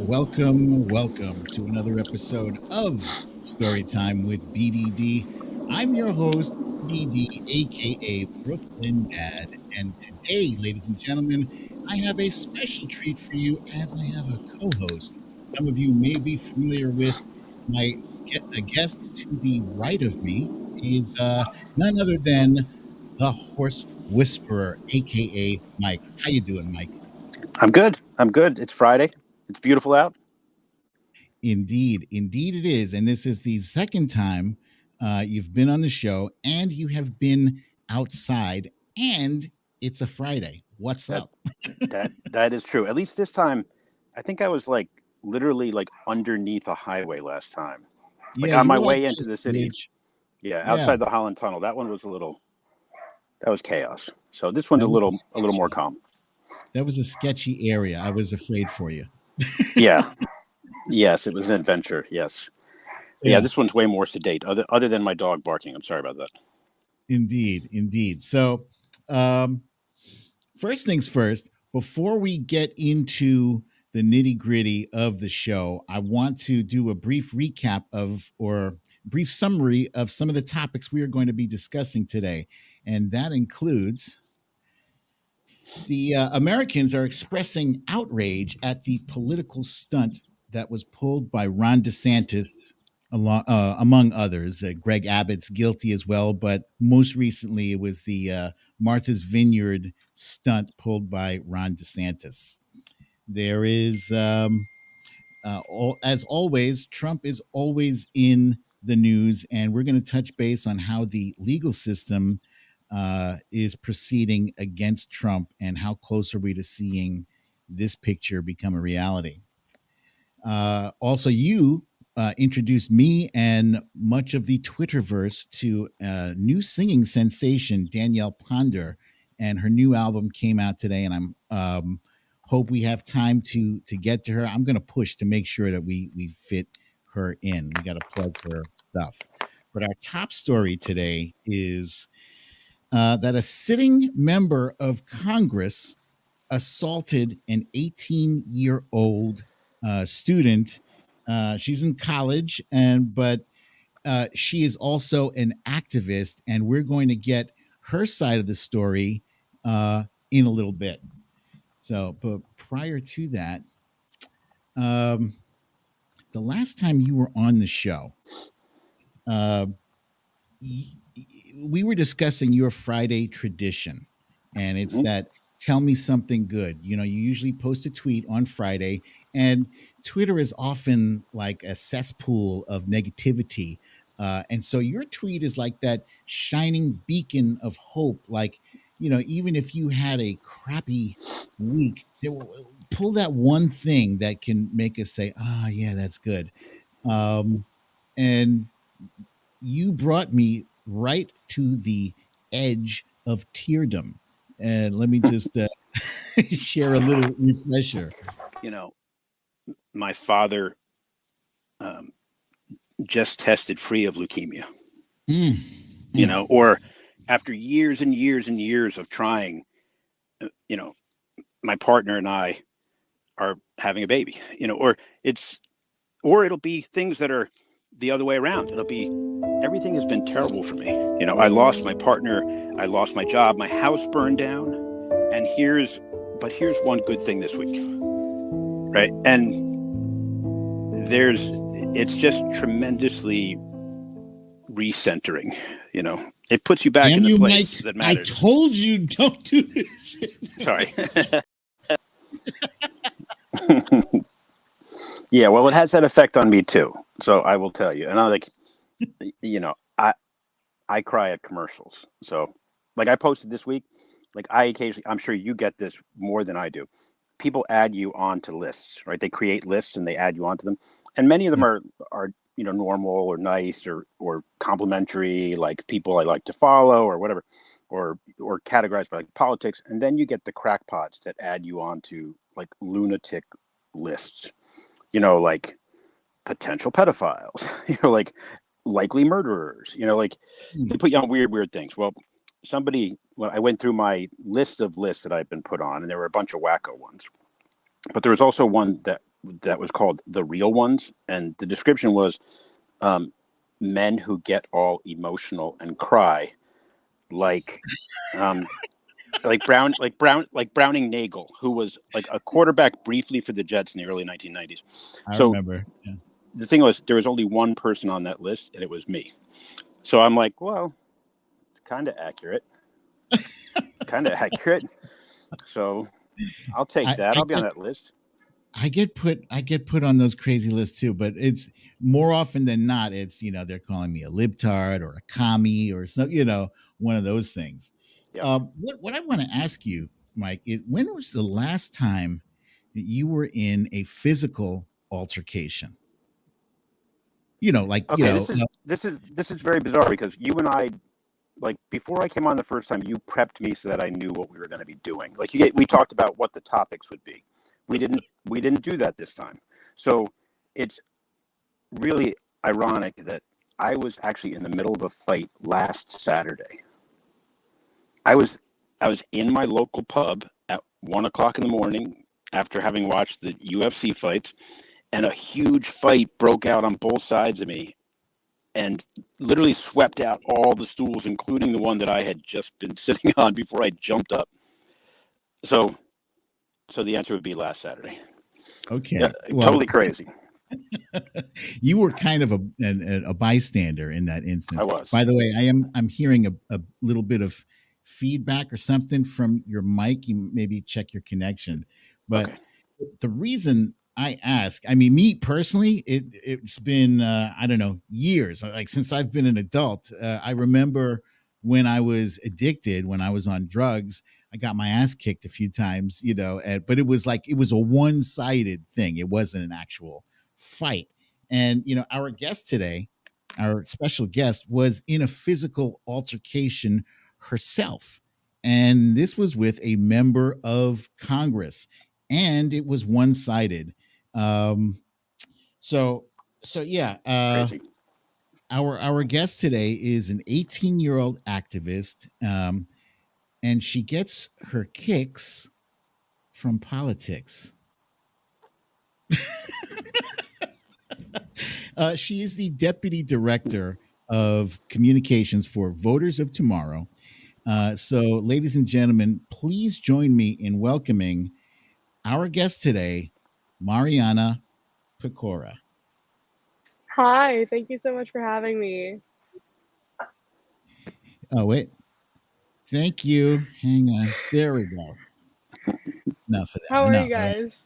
welcome to another episode of Storytime with BDD. I'm your host, BDD, aka Brooklyn Dad. And today, ladies and gentlemen, I have a special treat for you as I have a co host. Some of you may be familiar with my a guest to the right of me is none other than the Horse Whisperer, aka Mike. How you doing, Mike? I'm good. I'm good. It's Friday. It's beautiful out. Indeed it is. And this is the second time you've been on the show and you have been outside and it's a Friday. What's That up? that is true. At least this time, I think I was like literally like underneath a highway last time, like Yeah, on you my were like way into that the city. bridge. Yeah, Yeah, outside the Holland Tunnel. That one was that was chaos. So this one's that was a little more calm. a sketchy area. I was afraid for you. Yeah. Yes, it was an adventure. Yes. Yeah, Yeah, this one's way more sedate. Other than my dog barking. I'm sorry about that. indeed. So, um, first things first, before we get into the nitty gritty of the show, I want to do a brief recap of or brief summary of some of the topics we are going to be discussing today. And that includes the Americans are expressing outrage at the political stunt that was pulled by Ron DeSantis, among others. Greg Abbott's guilty as well, but most recently it was the Martha's Vineyard stunt pulled by Ron DeSantis. There is, as always, Trump is always in the news, and we're going to touch base on how the legal system is proceeding against Trump and how close are we to seeing this picture become a reality. Also, you introduced me and much of the Twitterverse to a new singing sensation, Danielle Ponder, and her new album came out today. And I'm hope we have time to get to her. I'm going to push to make sure that we fit her in. We got to plug her stuff. But our top story today is that a sitting member of Congress assaulted an 18-year-old student. She's in college, but she is also an activist, and we're going to get her side of the story in a little bit. So, but prior to that, um, the last time you were on the show, uh, we were discussing your Friday tradition, and it's Mhm. that tell me something good. You know, you usually post a tweet on Friday, and Twitter is often like a cesspool of negativity. And so your tweet is like that shining beacon of hope. Like, you know, even if you had a crappy week, pull that one thing that can make us say, ah, yeah, that's good. And you brought me right to the edge of teardom. And let me just share a little refresher. You know, my father um, just tested free of leukemia. Mm, You mm. know, or after years and years and years of trying, you know, my partner and I are having a baby, you know, or it'll be things that are the other way around. It'll be everything has been terrible for me. You know, I lost my partner, I lost my job, my house burned down, and here's one good thing this week, right? And it's just tremendously recentering. You know, it puts you back Damn in the you, place Mike. that I matters. told you don't do this shit. Sorry. Yeah, well, it has that effect on me too. So I will tell you. And I'm like, you know, I cry at commercials. So like I posted this week, like I occasionally, I'm sure you get this more than I do. People add you onto lists, right? They create lists and they add you onto them. And many of them are, you know, normal or nice or complimentary, like people I like to follow or whatever, or categorized by like politics. And then you get the crackpots that add you onto like lunatic lists, you know, like potential pedophiles, you know, like likely murderers, you know, like they put you on weird things. Well, when I went through my list of lists that I've been put on, and there were a bunch of wacko ones. But there was also one that was called The Real Ones, and the description was men who get all emotional and cry, like Browning Nagel, who was like a quarterback briefly for the Jets in the early 1990s. I So remember. Yeah. the thing was, there was only one person on that list, and it was me. So I'm like, well, it's kind of accurate. So I'll take that. I'll be on that list. I get put on those crazy lists too, but it's more often than not, it's, they're calling me a libtard or a commie or some, one of those things. Yep. What I want to ask you, Mike, is when was the last time that you were in a physical altercation? Okay, this is very bizarre because you and I, like, before I came on the first time, you prepped me so that I knew what we were going to be doing. Like, we talked about what the topics would be. We didn't do that this time. So it's really ironic that I was actually in the middle of a fight last Saturday. I was in my local pub at 1:00 in the morning after having watched the UFC fights, and a huge fight broke out on both sides of me and literally swept out all the stools, including the one that I had just been sitting on before I jumped up. So the answer would be last Saturday. Okay. Yeah, well, totally crazy. You were kind of a bystander in that instance. I was. By the way, I'm hearing a little bit of feedback or something from your mic. You maybe check your connection. But Okay. the reason I ask, I mean, me personally, it's been I don't know, years. Like since I've been an adult, I remember when I was addicted, when I was on drugs. I got my ass kicked a few times, but it was a one-sided thing. It wasn't an actual fight. And our guest today, our special guest, was in a physical altercation herself, and this was with a member of Congress, and it was one-sided. So yeah. Crazy. Our guest today is an 18-year-old activist, and she gets her kicks from politics. She is the deputy director of communications for Voters of Tomorrow. So, ladies and gentlemen, please join me in welcoming our guest today, Marianna Pecora. Hi, thank you so much for having me. Oh, wait. Thank you. Hang on. There we go. Enough of that. How are you guys?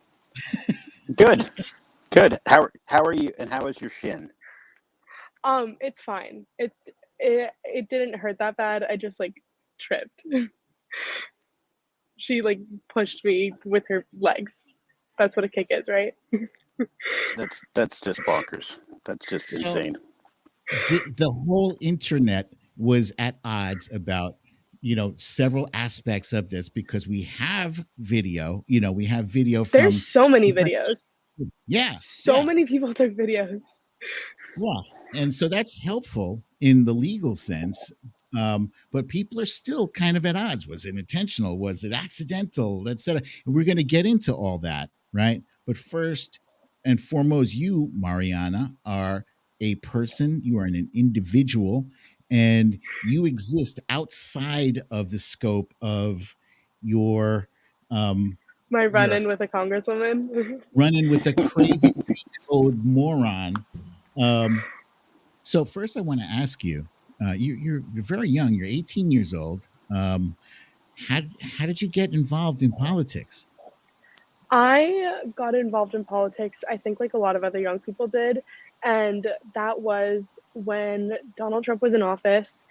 Good. Good. How are you, and how is your shin? It's fine. It didn't hurt that bad. I just tripped. She pushed me with her legs. That's what a kick is, right? That's just bonkers. That's just insane. The whole internet was at odds about several aspects of this, because we have video. We have video from. There's so many videos. Yeah. So many people took videos. Yeah. And so that's helpful in the legal sense. But people are still kind of at odds. Was it intentional? Was it accidental? Etc. And we're going to get into all that, right? But first and foremost, you, Marianna, are a person. You are an individual, and you exist outside of the scope of your my run-in with a congresswoman. Run-in with a crazy old moron. So first, I want to ask you. You're very young. You're 18 years old. How did you get involved in politics? I got involved in politics, I think like a lot of other young people did. And that was when Donald Trump was in office.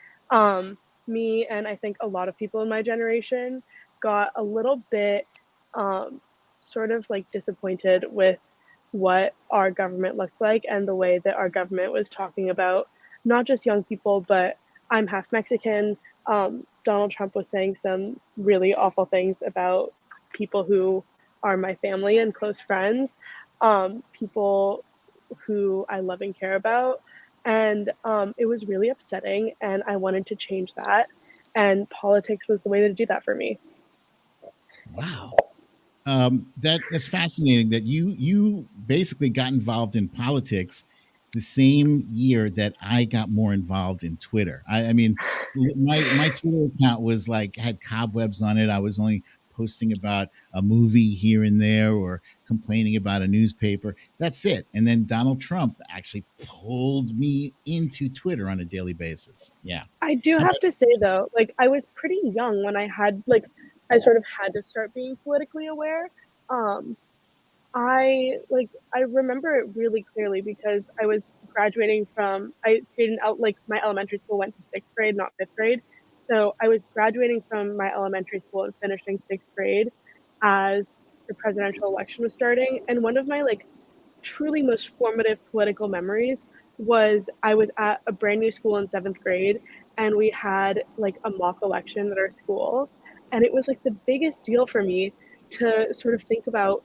Me and I think a lot of people in my generation got a little bit sort of disappointed with what our government looked like and the way that our government was talking about not just young people, but I'm half Mexican. Donald Trump was saying some really awful things about people who are my family and close friends, people who I love and care about. And it was really upsetting, and I wanted to change that. And politics was the way to do that for me. Wow. That's fascinating that you basically got involved in politics the same year that I got more involved in Twitter. I mean, my Twitter account was like had cobwebs on it. I was only posting about a movie here and there or complaining about a newspaper. That's it. And then Donald Trump actually pulled me into Twitter on a daily basis. Yeah. I do How have about to say though, like I was pretty young when I sort of had to start being politically aware. Um, I remember it really clearly because I was graduating from I didn't out like my elementary school went to sixth grade, not fifth grade. So I was graduating from my elementary school and finishing sixth grade as the presidential election was starting. And one of my like truly most formative political memories was I was at a brand new school in seventh grade and we had like a mock election at our school. And it was like the biggest deal for me to sort of think about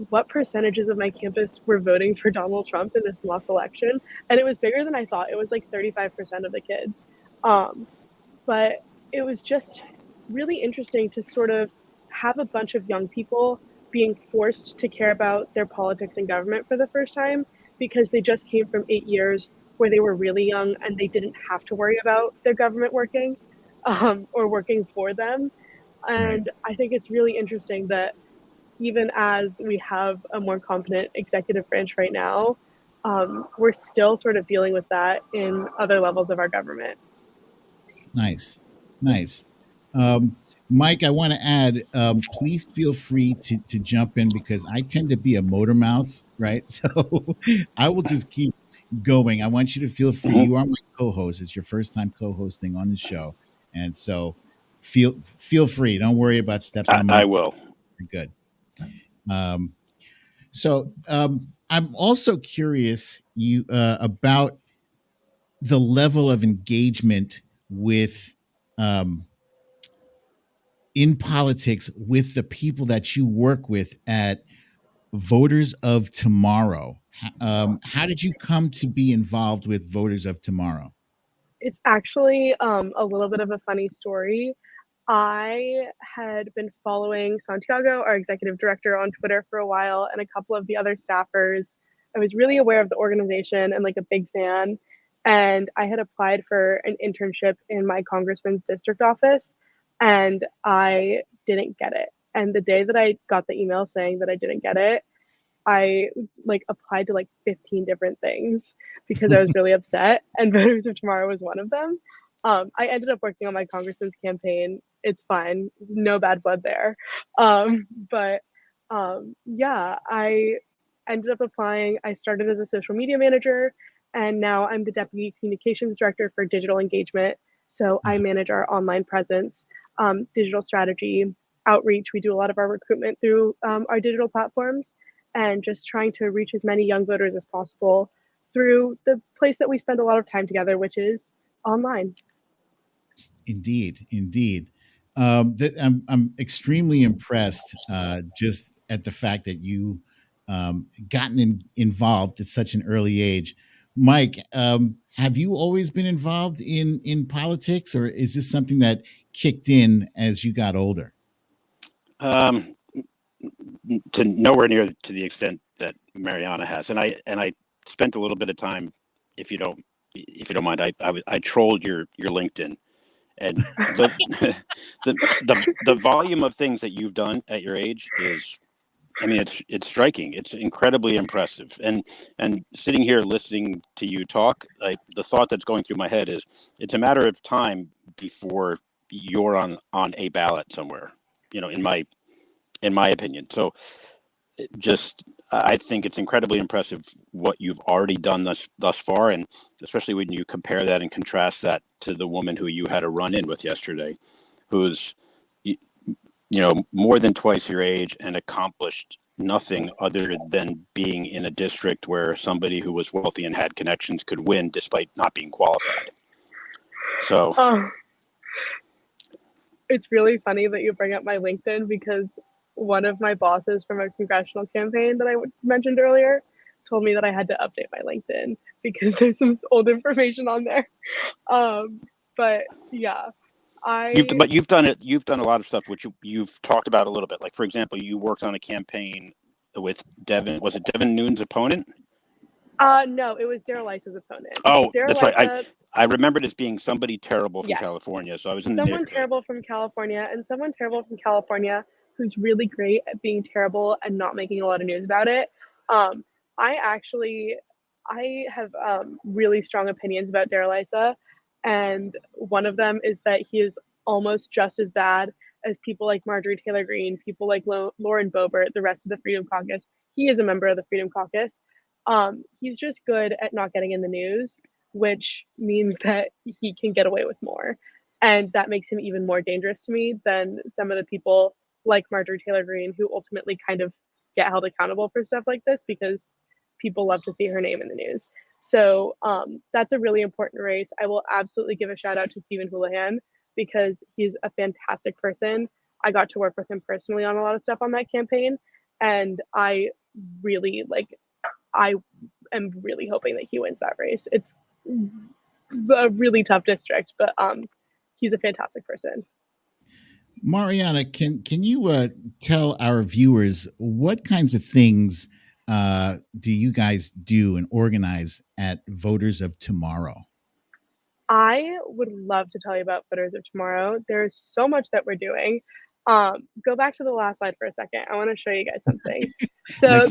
what percentages of my campus were voting for Donald Trump in this mock election. And it was bigger than I thought. It was like 35% of the kids. Um, but it was just really interesting to sort of have a bunch of young people being forced to care about their politics and government for the first time because they just came from 8 years where they were really young and they didn't have to worry about their government working or working for them. right? And I think it's really interesting that even as we have a more competent executive branch right now, we're still sort of dealing with that in other levels of our government. Nice, nice. Mike, I want to add, please feel free to jump in because I tend to be a motor mouth, right? So I will just keep going. I want you to feel free. Mhm. You are my co-host. It's your first time co-hosting on the show, and so feel free. Don't worry about stepping on my. I will. You're good. Um, I'm also curious about the level of engagement with um, in politics with the people that you work with at Voters of Tomorrow. How did you come to be involved with Voters of Tomorrow? It's actually a little bit of a funny story. I had been following Santiago, our executive director, on Twitter for a while, and a couple of the other staffers. I was really aware of the organization and like a big fan. And I had applied for an internship in my congressman's district office, and I didn't get it. And the day that I got the email saying that I didn't get it, I like applied to like 15 different things because I was really upset, and Voters of Tomorrow was one of them. I ended up working on my congressman's campaign. It's fine, no bad blood there. But yeah, I ended up applying. I started as a social media manager, and now I'm the deputy communications director for digital engagement. So I manage our online presence, digital strategy, outreach. We do a lot of our recruitment through our digital platforms and just trying to reach as many young voters as possible through the place that we spend a lot of time together, which is online. Indeed, indeed. I'm extremely impressed just at the fact that you involved at such an early age. Mike, have you always been involved in politics, or is this something that kicked in as you got older? Um, to nowhere near to the extent that Mariana has, and I spent a little bit of time, if you don't mind, I trolled your LinkedIn, and the the volume of things that you've done at your age is, I mean, it's striking. It's incredibly impressive. And sitting here listening to you talk, the thought that's going through my head is it's a matter of time before you're on a ballot somewhere. In my opinion. So I think it's incredibly impressive what you've already done thus far, and especially when you compare that and contrast that to the woman who you had a run in with yesterday, who's more than twice your age and accomplished nothing other than being in a district where somebody who was wealthy and had connections could win despite not being qualified. So It's really funny that you bring up my LinkedIn because one of my bosses from a congressional campaign that I mentioned earlier told me that I had to update my LinkedIn because there's some old information on there. But yeah, But you've done it. You've done a lot of stuff, which you've talked about a little bit. Like, for example, you worked on a campaign with Devin. Was it Devin Nunes' opponent? No, it was Darelisa's opponent. Oh, that's right. Darelisa, I remembered as being somebody terrible from yes, California. So I was in the someone neighborhood. terrible from California, and someone terrible from California who's really great at being terrible and not making a lot of news about it. I actually, I have really strong opinions about Darelisa, and one of them is that he is almost just as bad as people like Marjorie Taylor Greene, people like Lauren Boebert, the rest of the Freedom Caucus. He is a member of the Freedom Caucus. He's just good at not getting in the news, which means that he can get away with more. And that makes him even more dangerous to me than some of the people like Marjorie Taylor Greene who ultimately kind of get held accountable for stuff like this because people love to see her name in the news. So that's a really important race. I will absolutely give a shout out to Stephen Houlihan because he's a fantastic person. I got to work with him personally on a lot of stuff on that campaign. And I really I am really hoping that he wins that race. It's a really tough district, but he's a fantastic person. Marianna, can you tell our viewers what kinds of things do you guys do and organize at Voters of Tomorrow? I would love to tell you about Voters of Tomorrow. There's so much that we're doing. Go back to the last slide for a second. I want to show you guys something. So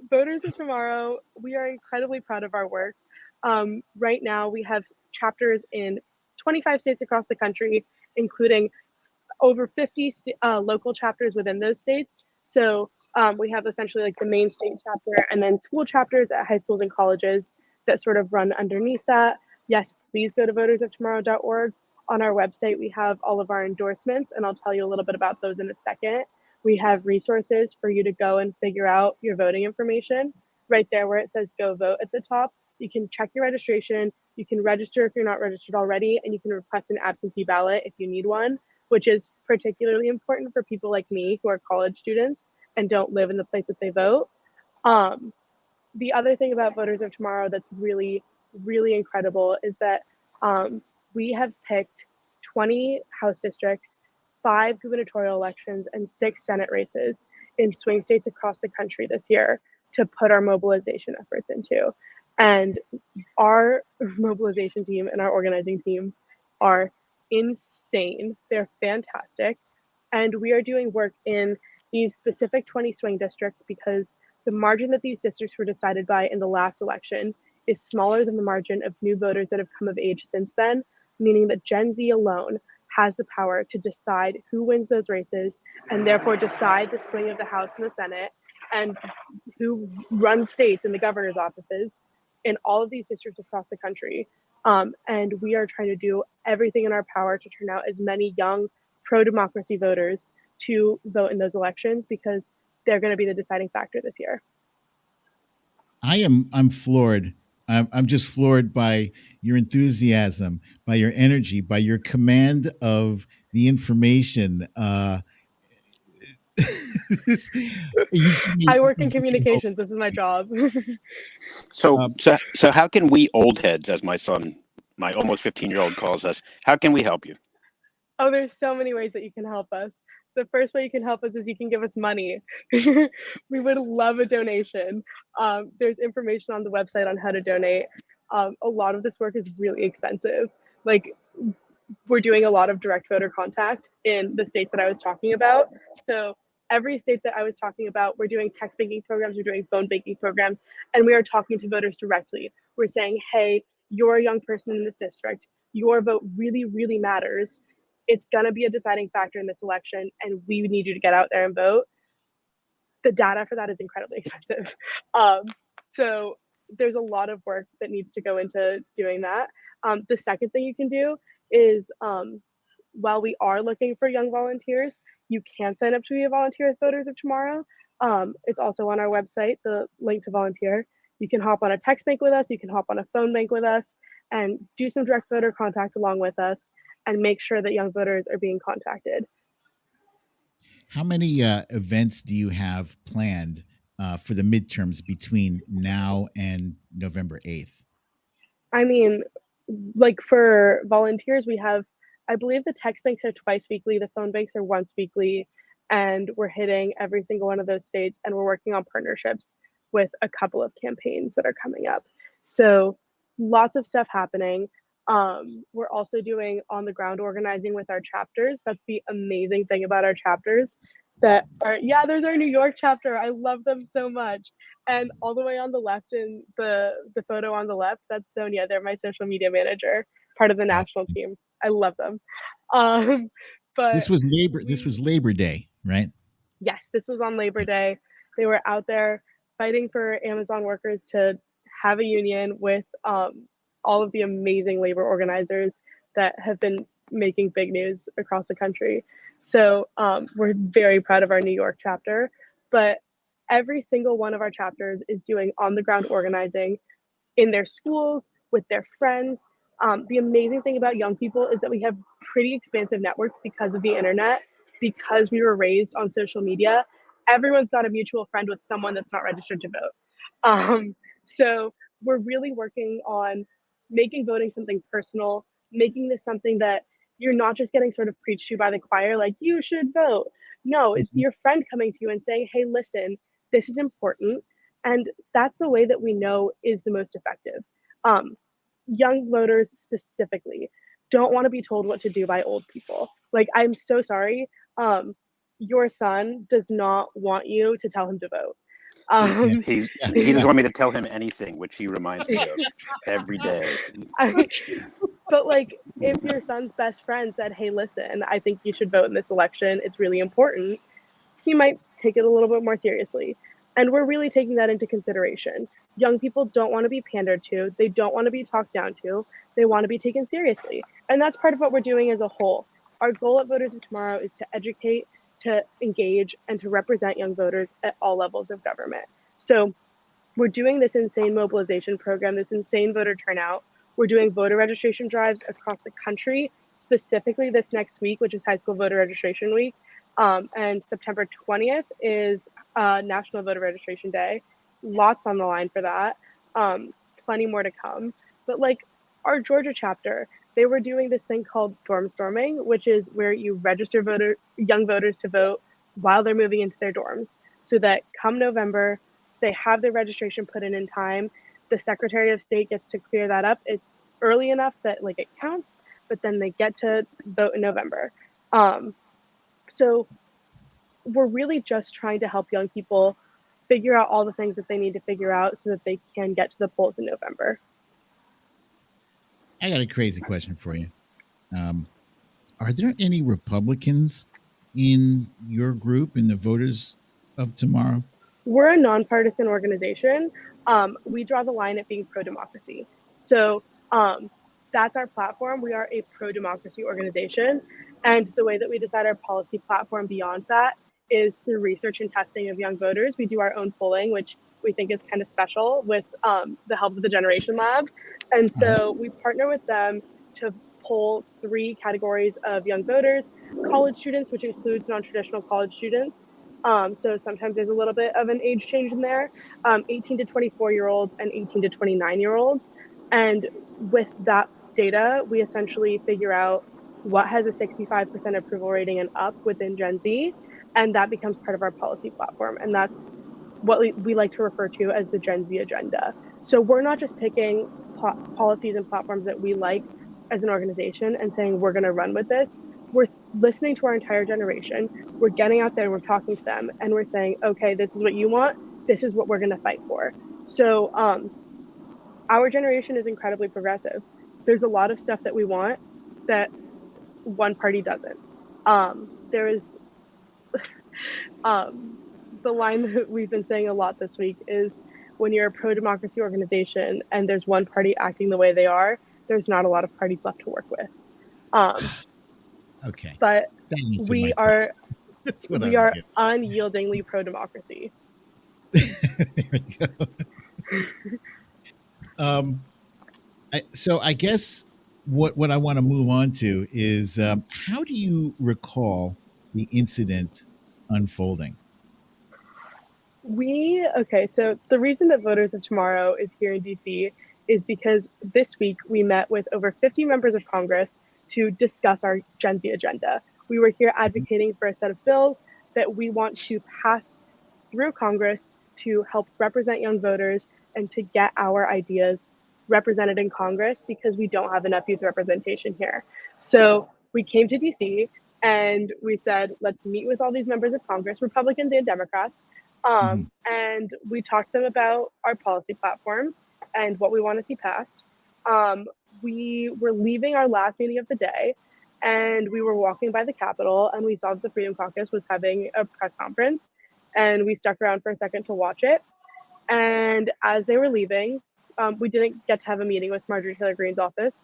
Voters of Tomorrow, we are incredibly proud of our work. Right now, we have chapters in 25 states across the country, including over 50 local chapters within those states. So we have essentially like the main state chapter and then school chapters at high schools and colleges that sort of run underneath that. Yes, please go to votersoftomorrow.org. On our website, we have all of our endorsements, and I'll tell you a little bit about those in a second. We have resources for you to go and figure out your voting information. Right there where it says go vote at the top, you can check your registration, you can register if you're not registered already, and you can request an absentee ballot if you need one, which is particularly important for people like me who are college students and don't live in the place that they vote. The other thing about Voters of Tomorrow that's really, really incredible is that we have picked 20 House districts, 5 gubernatorial elections, and 6 Senate races in swing states across the country this year to put our mobilization efforts into. And our mobilization team and our organizing team are insane. They're fantastic. And we are doing work in these specific 20 swing districts because the margin that these districts were decided by in the last election is smaller than the margin of new voters that have come of age since then, meaning that Gen Z alone has the power to decide who wins those races and therefore decide the swing of the House and the Senate and who runs states and the governor's offices in all of these districts across the country. And we are trying to do everything in our power to turn out as many young pro-democracy voters to vote in those elections because they're going to be the deciding factor this year. I'm floored. I'm just floored by your enthusiasm, by your energy, by your command of the information. I work in communications. This is my job. So how can we old heads, as my son, my almost 15-year-old calls us, how can we help you? Oh, there's so many ways that you can help us. The first way you can help us is you can give us money. We would love a donation. There's information on the website on how to donate. A lot of this work is really expensive. Like, we're doing a lot of direct voter contact in the states that I was talking about. So every state that I was talking about, we're doing text banking programs, we're doing phone banking programs, and we are talking to voters directly. We're saying, hey, you're a young person in this district. Your vote really, really matters. It's going to be a deciding factor in this election, and we need you to get out there and vote. The data for that is incredibly expensive. So there's a lot of work that needs to go into doing that. The second thing you can do is while we are looking for young volunteers, you can sign up to be a volunteer with Voters of Tomorrow. It's also on our website, the link to volunteer. You can hop on a text bank with us, you can hop on a phone bank with us, and do some direct voter contact along with us and make sure that young voters are being contacted. How many events do you have planned for the midterms between now and November 8th? I mean, like for volunteers, we have, I believe the text banks are twice weekly, the phone banks are once weekly, and we're hitting every single one of those states, and we're working on partnerships with a couple of campaigns that are coming up. So lots of stuff happening. We're also doing on the ground organizing with our chapters. That's the amazing thing about our chapters. That are, yeah, there's our New York chapter. I love them so much. And all the way on the left in the photo on the left, that's Sonia. They're my social media manager, part of the national team. I love them. But this was Labor Day, right? Yes, this was on Labor Day. They were out there fighting for Amazon workers to have a union with all of the amazing labor organizers that have been making big news across the country. So we're very proud of our New York chapter, but every single one of our chapters is doing on the ground organizing in their schools, with their friends. The amazing thing about young people is that we have pretty expansive networks because of the internet, because we were raised on social media. Everyone's got a mutual friend with someone that's not registered to vote. So we're really working on making voting something personal, making this something that you're not just getting sort of preached to by the choir, like you should vote. No, it's your friend coming to you and saying, hey, listen, this is important. And that's the way that we know is the most effective. Young voters specifically don't want to be told what to do by old people. Like, I'm so sorry. Your son does not want you to tell him to vote. He doesn't want me to tell him anything, which he reminds me of every day. But like, if your son's best friend said, hey, listen, I think you should vote in this election, it's really important, he might take it a little bit more seriously. And we're really taking that into consideration. Young people don't want to be pandered to. They don't want to be talked down to. They want to be taken seriously. And that's part of what we're doing as a whole. Our goal at Voters of Tomorrow is to educate, to engage, and to represent young voters at all levels of government. So we're doing this insane mobilization program, this insane voter turnout. We're doing voter registration drives across the country, specifically this next week, which is High School Voter Registration Week. And September 20th is National Voter Registration Day. Lots on the line for that. Plenty more to come. But like our Georgia chapter, they were doing this thing called dorm storming, which is where you register young voters to vote while they're moving into their dorms, so that come November, they have their registration put in time. The Secretary of State gets to clear that up. It's early enough that like it counts, but then they get to vote in November. So we're really just trying to help young people figure out all the things that they need to figure out so that they can get to the polls in November. I got a crazy question for you. Are there any Republicans in your group, in the Voters of Tomorrow? We're a nonpartisan organization. We draw the line at being pro-democracy. So that's our platform. We are a pro-democracy organization. And the way that we decide our policy platform beyond that is through research and testing of young voters. We do our own polling, which we think is kind of special, with the help of the Generation Lab. And so we partner with them to poll 3 categories of young voters: college students, which includes non-traditional college students. So sometimes there's a little bit of an age change in there, 18 to 24-year-olds and 18 to 29-year-olds. And with that data, we essentially figure out what has a 65% approval rating and up within Gen Z, and that becomes part of our policy platform. And that's what we like to refer to as the Gen Z agenda. So we're not just picking policies and platforms that we like as an organization and saying we're going to run with this. We're listening to our entire generation. We're getting out there, we're talking to them, and we're saying, okay, this is what you want, this is what we're going to fight for. So our generation is incredibly progressive. There's a lot of stuff that we want that one party doesn't. There is the line that we've been saying a lot this week is, when you're a pro-democracy organization and there's one party acting the way they are, there's not a lot of parties left to work with. Okay. But we are unyieldingly pro-democracy. There we go. So I guess what I want to move on to is, how do you recall the incident unfolding? So the reason that Voters of Tomorrow is here in DC is because this week we met with over 50 members of Congress to discuss our Gen Z agenda. We were here advocating for a set of bills that we want to pass through Congress to help represent young voters and to get our ideas represented in Congress because we don't have enough youth representation here. So we came to DC and we said, let's meet with all these members of Congress, Republicans and Democrats, and we talked to them about our policy platform and what we want to see passed. We were leaving our last meeting of the day and we were walking by the Capitol and we saw that the Freedom Caucus was having a press conference and we stuck around for a second to watch it. And as they were leaving, we didn't get to have a meeting with Marjorie Taylor Greene's office.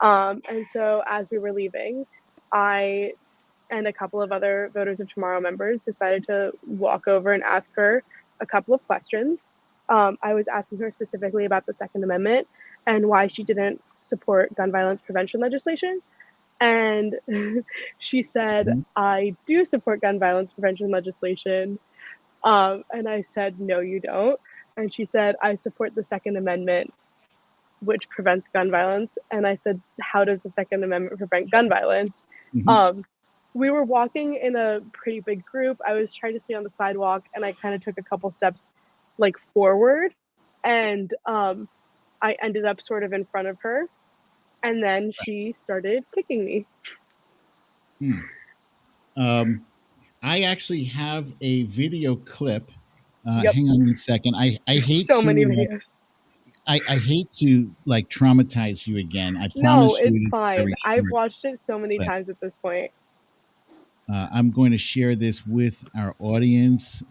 And so as we were leaving, I and a couple of other Voters of Tomorrow members decided to walk over and ask her a couple of questions. I was asking her specifically about the Second Amendment and why she didn't support gun violence prevention legislation. And she said, I do support gun violence prevention legislation. And I said, no, you don't. And she said, I support the Second Amendment, which prevents gun violence. And I said, how does the Second Amendment prevent gun violence? We were walking in a pretty big group. I was trying to stay on the sidewalk and I kind of took a couple steps like forward and I ended up sort of in front of her and then she started kicking me. I actually have a video clip. Hang on a second. I hate so many videos. I hate to like traumatize you again. I promise no, you it's fine. I've watched it so many times at this point. I'm going to share this with our audience.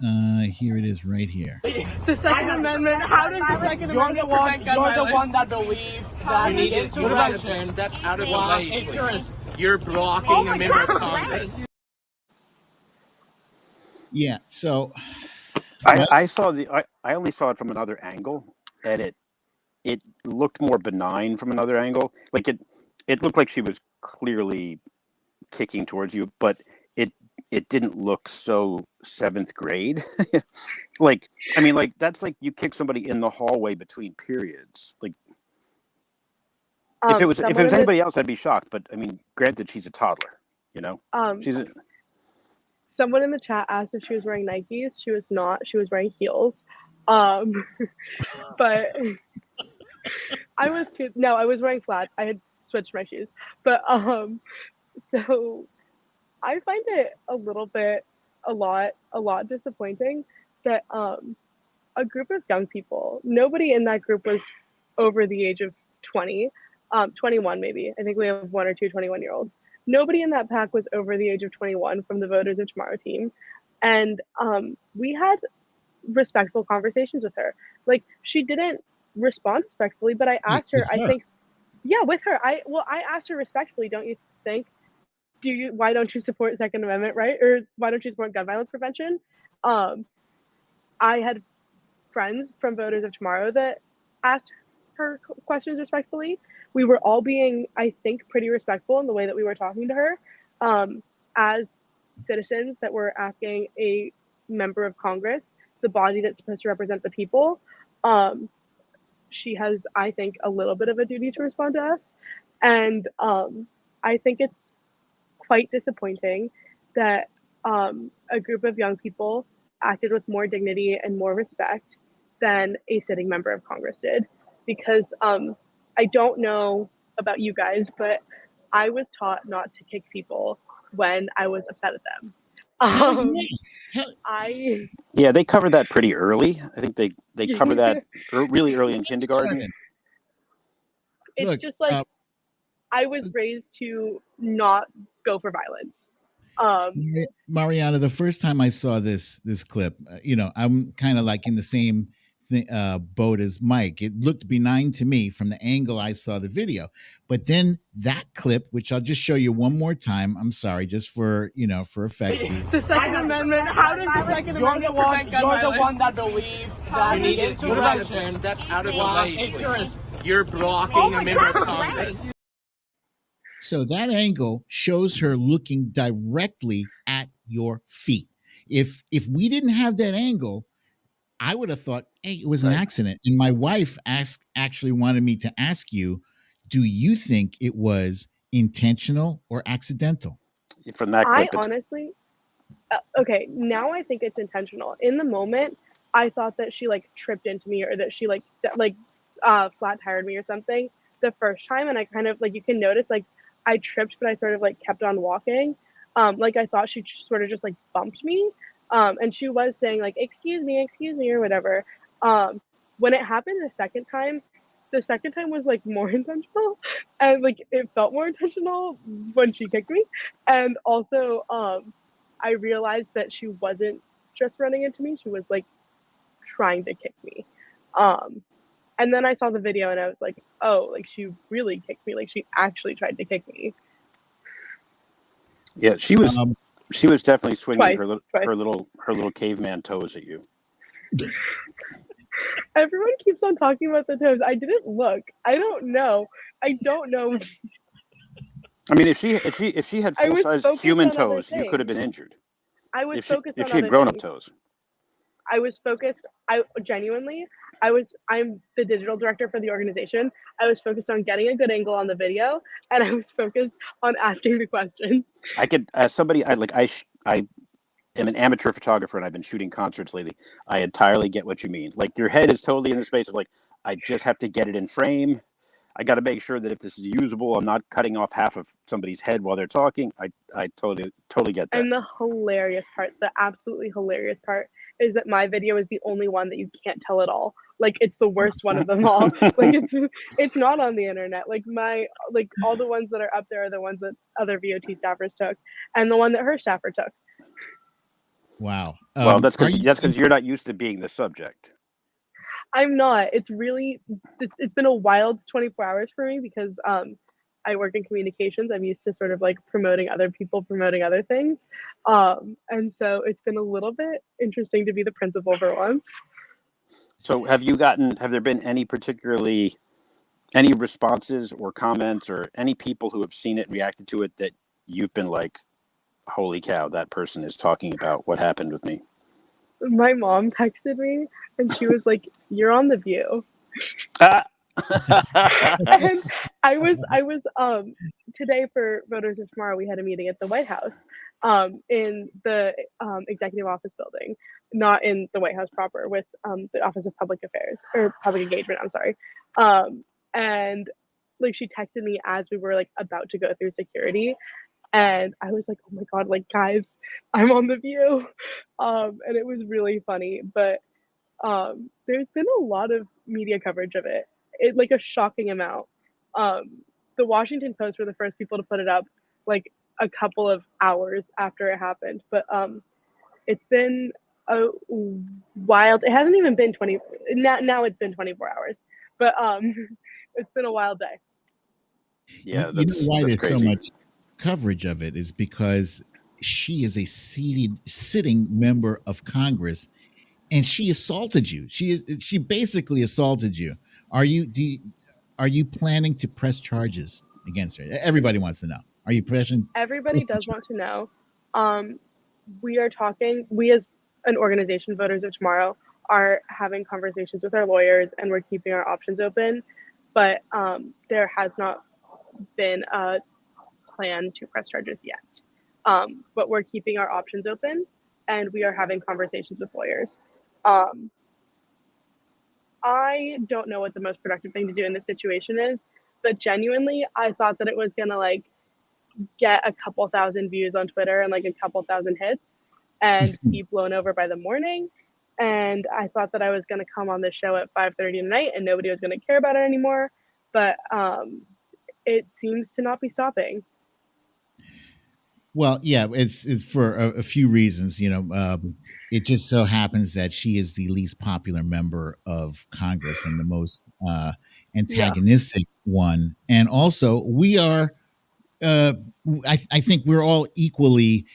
Here it is right here. The Second Amendment, how does the Second Amendment prevent gun violence? You're the one that believes that you need insurrection. Step out of the way. You're blocking a member of Congress. Yeah, so I saw I only saw it from another angle, and it looked more benign from another angle. Like it looked like she was clearly kicking towards you, but it didn't look so seventh grade. Like, I mean, like that's like you kick somebody in the hallway between periods. Like if it was anybody else, I'd be shocked. But I mean, granted, she's a toddler. You know, Someone in the chat asked if she was wearing Nikes. She was not. She was wearing heels. But I was too. No, I was wearing flats. I had switched my shoes. But so I find it a lot disappointing that a group of young people, nobody in that group was over the age of 20, 21 maybe. I think we have one or two 21-year-olds. Nobody in that pack was over the age of 21 from the Voters of Tomorrow team. And we had respectful conversations with her. Like, she didn't respond respectfully, but I asked her, with her. I asked her respectfully, don't you think, why don't you support Second Amendment, right? Or why don't you support gun violence prevention? I had friends from Voters of Tomorrow that asked her questions respectfully. We were all being, I think, pretty respectful in the way that we were talking to her as citizens that were asking a member of Congress, the body that's supposed to represent the people. She has, I think, a little bit of a duty to respond to us. And I think it's quite disappointing that a group of young people acted with more dignity and more respect than a sitting member of Congress did. Because I don't know about you guys, but I was taught not to kick people when I was upset at them. They covered that pretty early. I think they covered that really early in kindergarten. It's just like I was raised to not go for violence. Marianna, the first time I saw this clip, I'm kind of like in the same boat as Mike. It looked benign to me from the angle I saw the video, but then that clip, which I'll just show you one more time. I'm sorry, just for effect. The Second Amendment. How does the Second Amendment prevent gun violence? You're the one that believes that you need insurrection. Step out of the way. You're blocking a member of Congress. So that angle shows her looking directly at your feet. If we didn't have that angle, I would have thought, hey, it was an accident. And my wife actually wanted me to ask you, do you think it was intentional or accidental? From that clip, I honestly, okay, now I think it's intentional. In the moment, I thought that she like tripped into me or that she like flat tired me or something the first time, and I kind of like, you can notice like I tripped, but I sort of like kept on walking. Like I thought she sort of just like bumped me, and she was saying like excuse me or whatever. When it happened the second time was like more intentional, and like it felt more intentional when she kicked me, and also I realized that she wasn't just running into me, she was like trying to kick me. And then I saw the video and I was like, oh, like she really kicked me, like she actually tried to kick me. Yeah, she was definitely swinging her little caveman toes at you. Everyone keeps on talking about the toes. I didn't look. I don't know. I mean, if she had full size human toes, you could have been injured. I was focused on if she had grown up toes. I was focused. I'm the digital director for the organization. I was focused on getting a good angle on the video, and I was focused on asking the questions. I could, as somebody, I am an amateur photographer and I've been shooting concerts lately. I entirely get what you mean. Like your head is totally in the space of like, I just have to get it in frame. I got to make sure that if this is usable, I'm not cutting off half of somebody's head while they're talking. I totally get that. And the hilarious part, the absolutely hilarious part, is that my video is the only one that you can't tell at all. Like it's the worst one of them all. Like it's not on the internet. Like all the ones that are up there are the ones that other VOT staffers took, and the one that her staffer took. Wow. Well, that's because you're not used to being the subject. I'm not. It's been a wild 24 hours for me because I work in communications. I'm used to sort of like promoting other people, promoting other things. And so it's been a little bit interesting to be the principal for once. So have there been any responses or comments or any people who have seen it and reacted to it that you've been like, holy cow, that person is talking about what happened with me? My mom texted me and she was like, you're on The View. And I was today for Voters of Tomorrow, we had a meeting at the White House in the executive office building, not in the White House proper, with the Office of Public Affairs or Public Engagement, I'm sorry. And like she texted me as we were like about to go through security, and I was like, oh my god, like guys, I'm on The View. And it was really funny, but there's been a lot of media coverage of it. Like a shocking amount. The Washington Post were the first people to put it up like a couple of hours after it happened, but it's been a wild, it hasn't even been 20, now it's been 24 hours, but it's been a wild day. Yeah, you know why there's crazy. so much coverage of it is because she is a sitting member of Congress, and she assaulted you. She basically assaulted you. Are you planning to press charges against her? Everybody wants to know. Are you pressing? Everybody does want to know. We as an organization, Voters of Tomorrow, are having conversations with our lawyers, and we're keeping our options open. But there has not been a plan to press charges yet. But we're keeping our options open, and we are having conversations with lawyers. I don't know what the most productive thing to do in this situation is, but genuinely, I thought that it was gonna like get a couple thousand views on Twitter and like a couple thousand hits and be blown over by the morning. And I thought that I was gonna come on this show at 5:30 tonight and nobody was gonna care about it anymore. But it seems to not be stopping. Well, yeah, it's for a few reasons. It just so happens that she is the least popular member of Congress and the most antagonistic one. And also, we are, I think we're all equally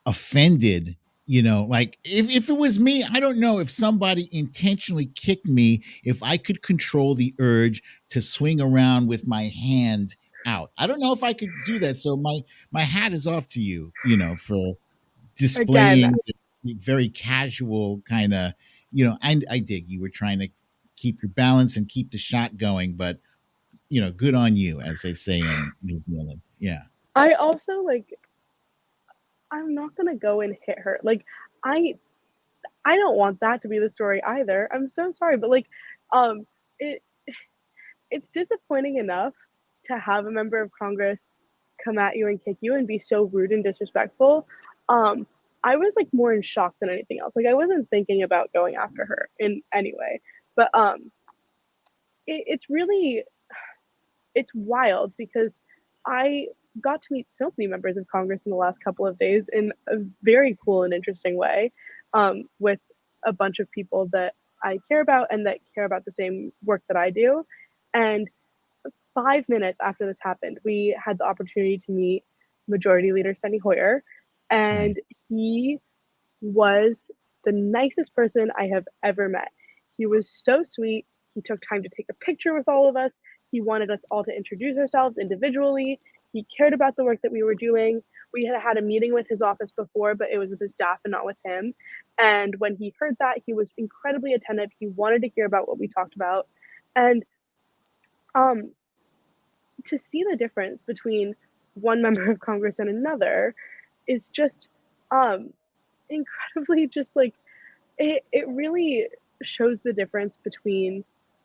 offended. Like if it was me, I don't know if somebody intentionally kicked me, if I could control the urge to swing around with my hand out. I don't know if I could do that. So my hat is off to you, for displaying this very casual kind of I dig you were trying to keep your balance and keep the shot going, but good on you, as they say in New Zealand. Yeah. I also I'm not gonna go and hit her. I don't want that to be the story either. I'm so sorry, but um, it it's disappointing enough to have a member of Congress come at you and kick you and be so rude and disrespectful. I was more in shock than anything else. I wasn't thinking about going after her in any way, but it's wild because I got to meet so many members of Congress in the last couple of days in a very cool and interesting way, with a bunch of people that I care about and that care about the same work that I do. And 5 minutes after this happened, we had the opportunity to meet Majority Leader Steny Hoyer, and Nice. he was the nicest person I have ever met. He was so sweet. He took time to take a picture with all of us. He wanted us all to introduce ourselves individually. He cared about the work that we were doing. We had had a meeting with his office before, but it was with his staff and not with him. And when he heard that, he was incredibly attentive. He wanted to hear about what we talked about. And to see the difference between one member of Congress and another is just incredibly it really shows the difference between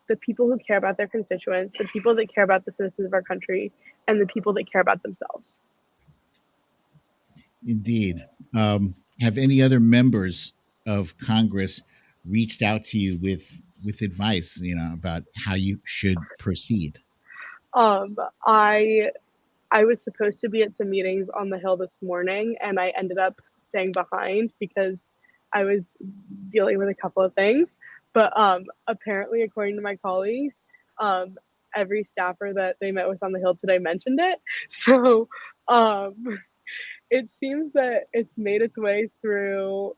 the people who care about their constituents, the people that care about the citizens of our country, and the people that care about themselves. Indeed. Have any other members of Congress reached out to you with advice, about how you should proceed? I was supposed to be at some meetings on the Hill this morning, and I ended up staying behind because I was dealing with a couple of things. But apparently, according to my colleagues, every staffer that they met with on the Hill today mentioned it. So it seems that it's made its way through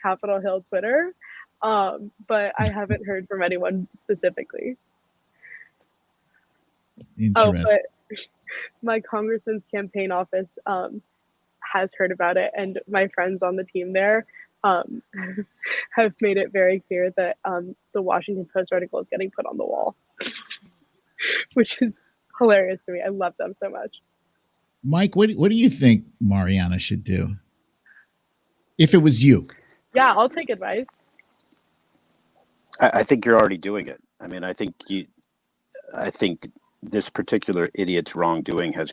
Capitol Hill Twitter, but I haven't heard from anyone specifically. Oh, Interesting. but my congressman's campaign office has heard about it, and my friends on the team there have made it very clear that the Washington Post article is getting put on the wall, which is hilarious to me. I love them so much. Mike, what do you think Marianna should do if it was you? Yeah, I'll take advice. I think you're already doing it. I mean, I think this particular idiot's wrongdoing has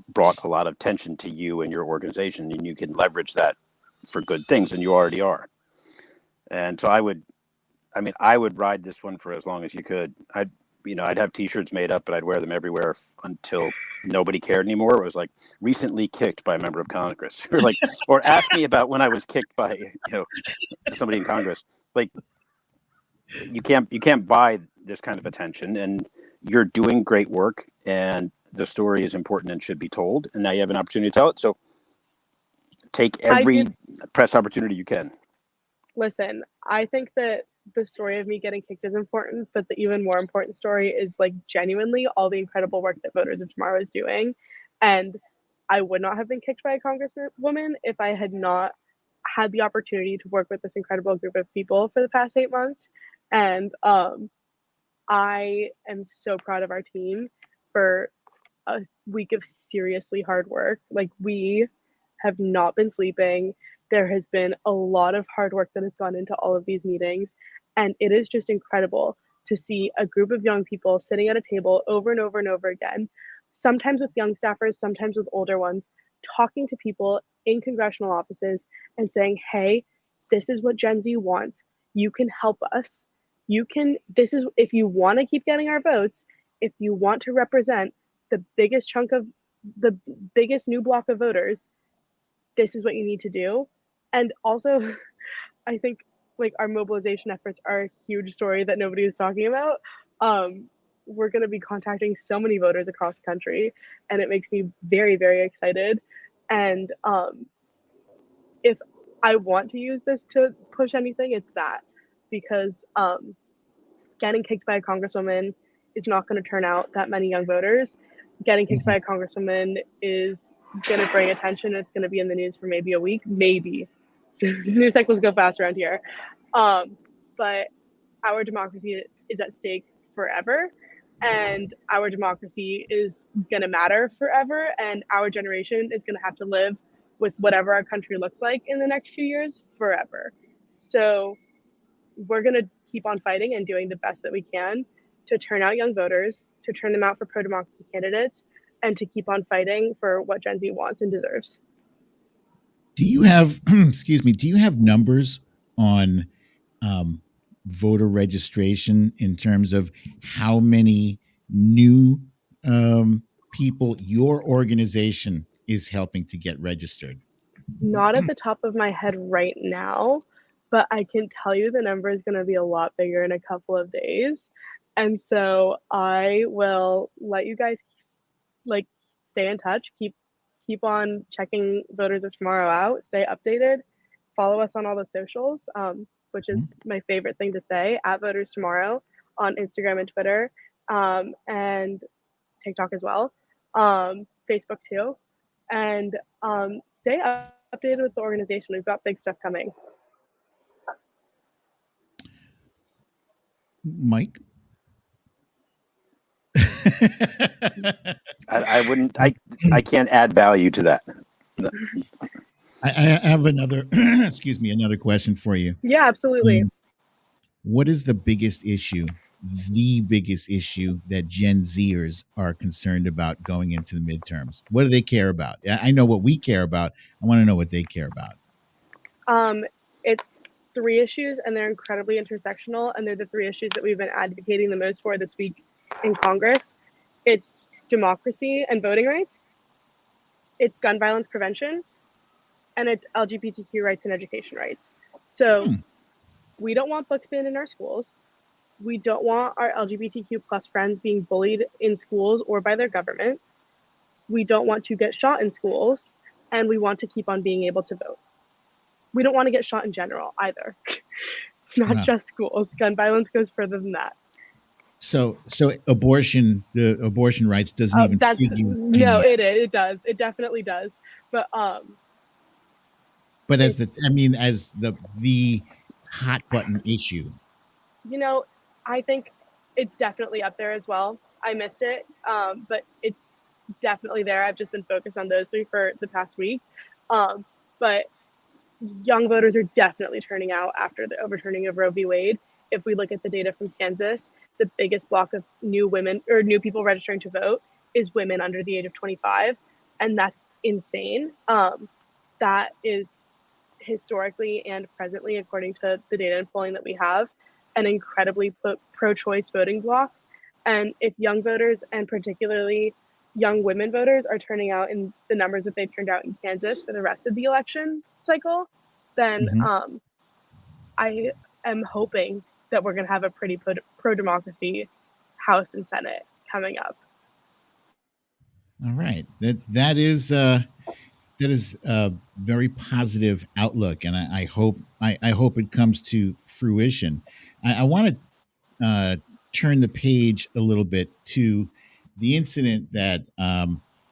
brought a lot of attention to you and your organization, and you can leverage that for good things, and you already are. And so I would ride this one for as long as you could. I'd have T-shirts made up, but I'd wear them everywhere until nobody cared anymore. It was like recently kicked by a member of Congress, or ask me about when I was kicked by somebody in Congress. You can't buy this kind of attention, and you're doing great work, and the story is important and should be told. And now you have an opportunity to tell it. So take every press opportunity you can. Listen, I think that the story of me getting kicked is important, but the even more important story is genuinely all the incredible work that Voters of Tomorrow is doing. And I would not have been kicked by a congresswoman if I had not had the opportunity to work with this incredible group of people for the past 8 months. And I am so proud of our team for a week of seriously hard work. We have not been sleeping. There has been a lot of hard work that has gone into all of these meetings, and it is just incredible to see a group of young people sitting at a table over and over and over again, sometimes with young staffers, sometimes with older ones, talking to people in congressional offices and saying, hey, this is what Gen Z wants. You can help us. If you want to keep getting our votes, if you want to represent the biggest new block of voters, this is what you need to do. And also, I think our mobilization efforts are a huge story that nobody is talking about. We're going to be contacting so many voters across the country, and it makes me very, very excited. And if I want to use this to push anything, it's that, because getting kicked by a congresswoman is not going to turn out that many young voters. Getting kicked by a congresswoman is going to bring attention. It's going to be in the news for maybe a week, maybe. News cycles go fast around here. but our democracy is at stake forever, and our democracy is going to matter forever, and our generation is going to have to live with whatever our country looks like in the next 2 years forever. So we're going to keep on fighting and doing the best that we can to turn out young voters, to turn them out for pro-democracy candidates, and to keep on fighting for what Gen Z wants and deserves. Do you have, excuse me, do you have numbers on voter registration in terms of how many new people your organization is helping to get registered? Not at the top of my head right now, but I can tell you the number is going to be a lot bigger in a couple of days. And so I will let you guys like stay in touch, keep on checking Voters of Tomorrow out, stay updated, follow us on all the socials, which is my favorite thing to say, at Voters Tomorrow on Instagram and Twitter, and TikTok as well, Facebook too, and stay updated with the organization. We've got big stuff coming. Mike? I wouldn't. I can't add value to that. I have another, excuse me, another question for you. Yeah, absolutely. What is the biggest issue that Gen Zers are concerned about going into the midterms? What do they care about? I know what we care about. I want to know what they care about. It's 3 issues, and they're incredibly intersectional, and they're the 3 issues that we've been advocating the most for this week in Congress. It's democracy and voting rights, it's gun violence prevention, and it's LGBTQ rights and education rights. So we don't want books banned in our schools. We don't want our LGBTQ plus friends being bullied in schools or by their government. We don't want to get shot in schools, and we want to keep on being able to vote. We don't want to get shot in general either. It's not just schools. Gun violence goes further than that. So the abortion rights doesn't even figure. No, it does. It definitely does. But as the hot button issue. You know, I think it's definitely up there as well. I missed it, but it's definitely there. I've just been focused on those 3 for the past week. But young voters are definitely turning out after the overturning of Roe v. Wade. If we look at the data from Kansas, the biggest block of new people registering to vote is women under the age of 25. And that's insane. That is historically and presently, according to the data and polling that we have, an incredibly pro-choice voting bloc. And if young voters, and particularly young women voters, are turning out in the numbers that they've turned out in Kansas for the rest of the election cycle, then I am hoping that we're going to have a pretty pro-democracy House and Senate coming up. All right, that is a very positive outlook, and I hope it comes to fruition. I want to turn the page a little bit to the incident that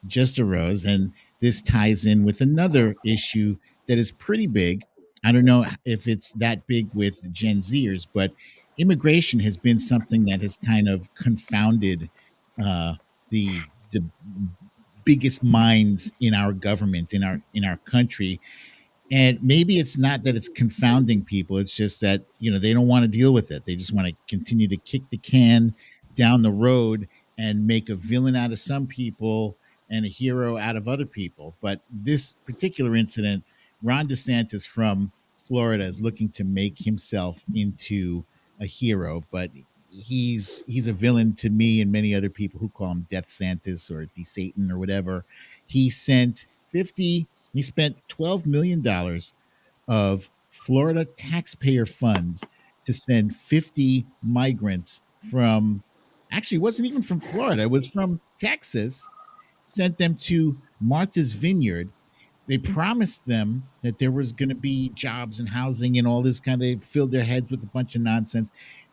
just arose, and this ties in with another issue that is pretty big. I don't know if it's that big with Gen Zers, but immigration has been something that has kind of confounded the biggest minds in our government, in our country. And maybe it's not that it's confounding people. It's just that, they don't want to deal with it. They just want to continue to kick the can down the road and make a villain out of some people and a hero out of other people. But this particular incident, Ron DeSantis from Florida is looking to make himself into a hero, but he's a villain to me and many other people who call him Death Santis or D-Satan or whatever. He spent $12 million of Florida taxpayer funds to send 50 migrants from, actually, it wasn't even from Florida, it was from Texas, sent them to Martha's Vineyard. They promised them that there was going to be jobs and housing and all this kind of, filled their heads with a bunch of nonsense.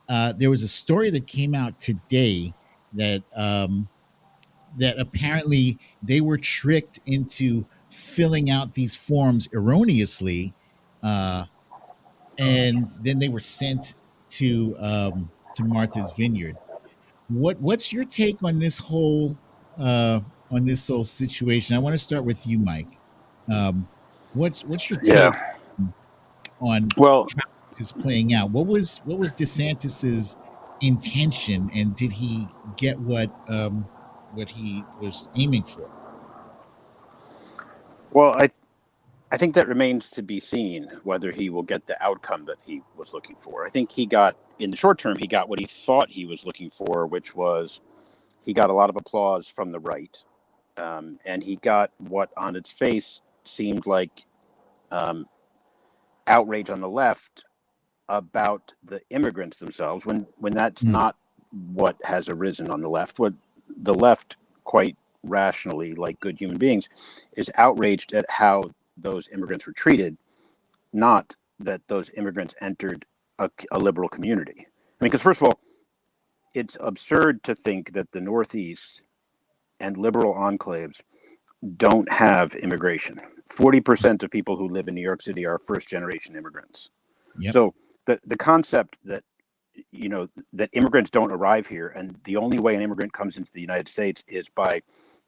There was a story that came out today that that apparently they were tricked into filling out these forms erroneously, and then they were sent to Martha's Vineyard. What's your take on this whole situation? I want to start with you, Mike. What's your Yeah. take on Well, how this is playing out? What was DeSantis's intention, and did he get what he was aiming for? well, I think that remains to be seen whether he will get the outcome that he was looking for. I think in the short term, he got what he thought he was looking for, which was he got a lot of applause from the right. And he got what on its face seemed like outrage on the left about the immigrants themselves, when that's not what has arisen on the left. What the left, quite rationally, like good human beings, is outraged at how those immigrants were treated, not that those immigrants entered a liberal community. I mean, because first of all, it's absurd to think that the Northeast and liberal enclaves don't have immigration. 40% of people who live in New York City are first-generation immigrants. Yep. So the concept that that immigrants don't arrive here, and the only way an immigrant comes into the United States is by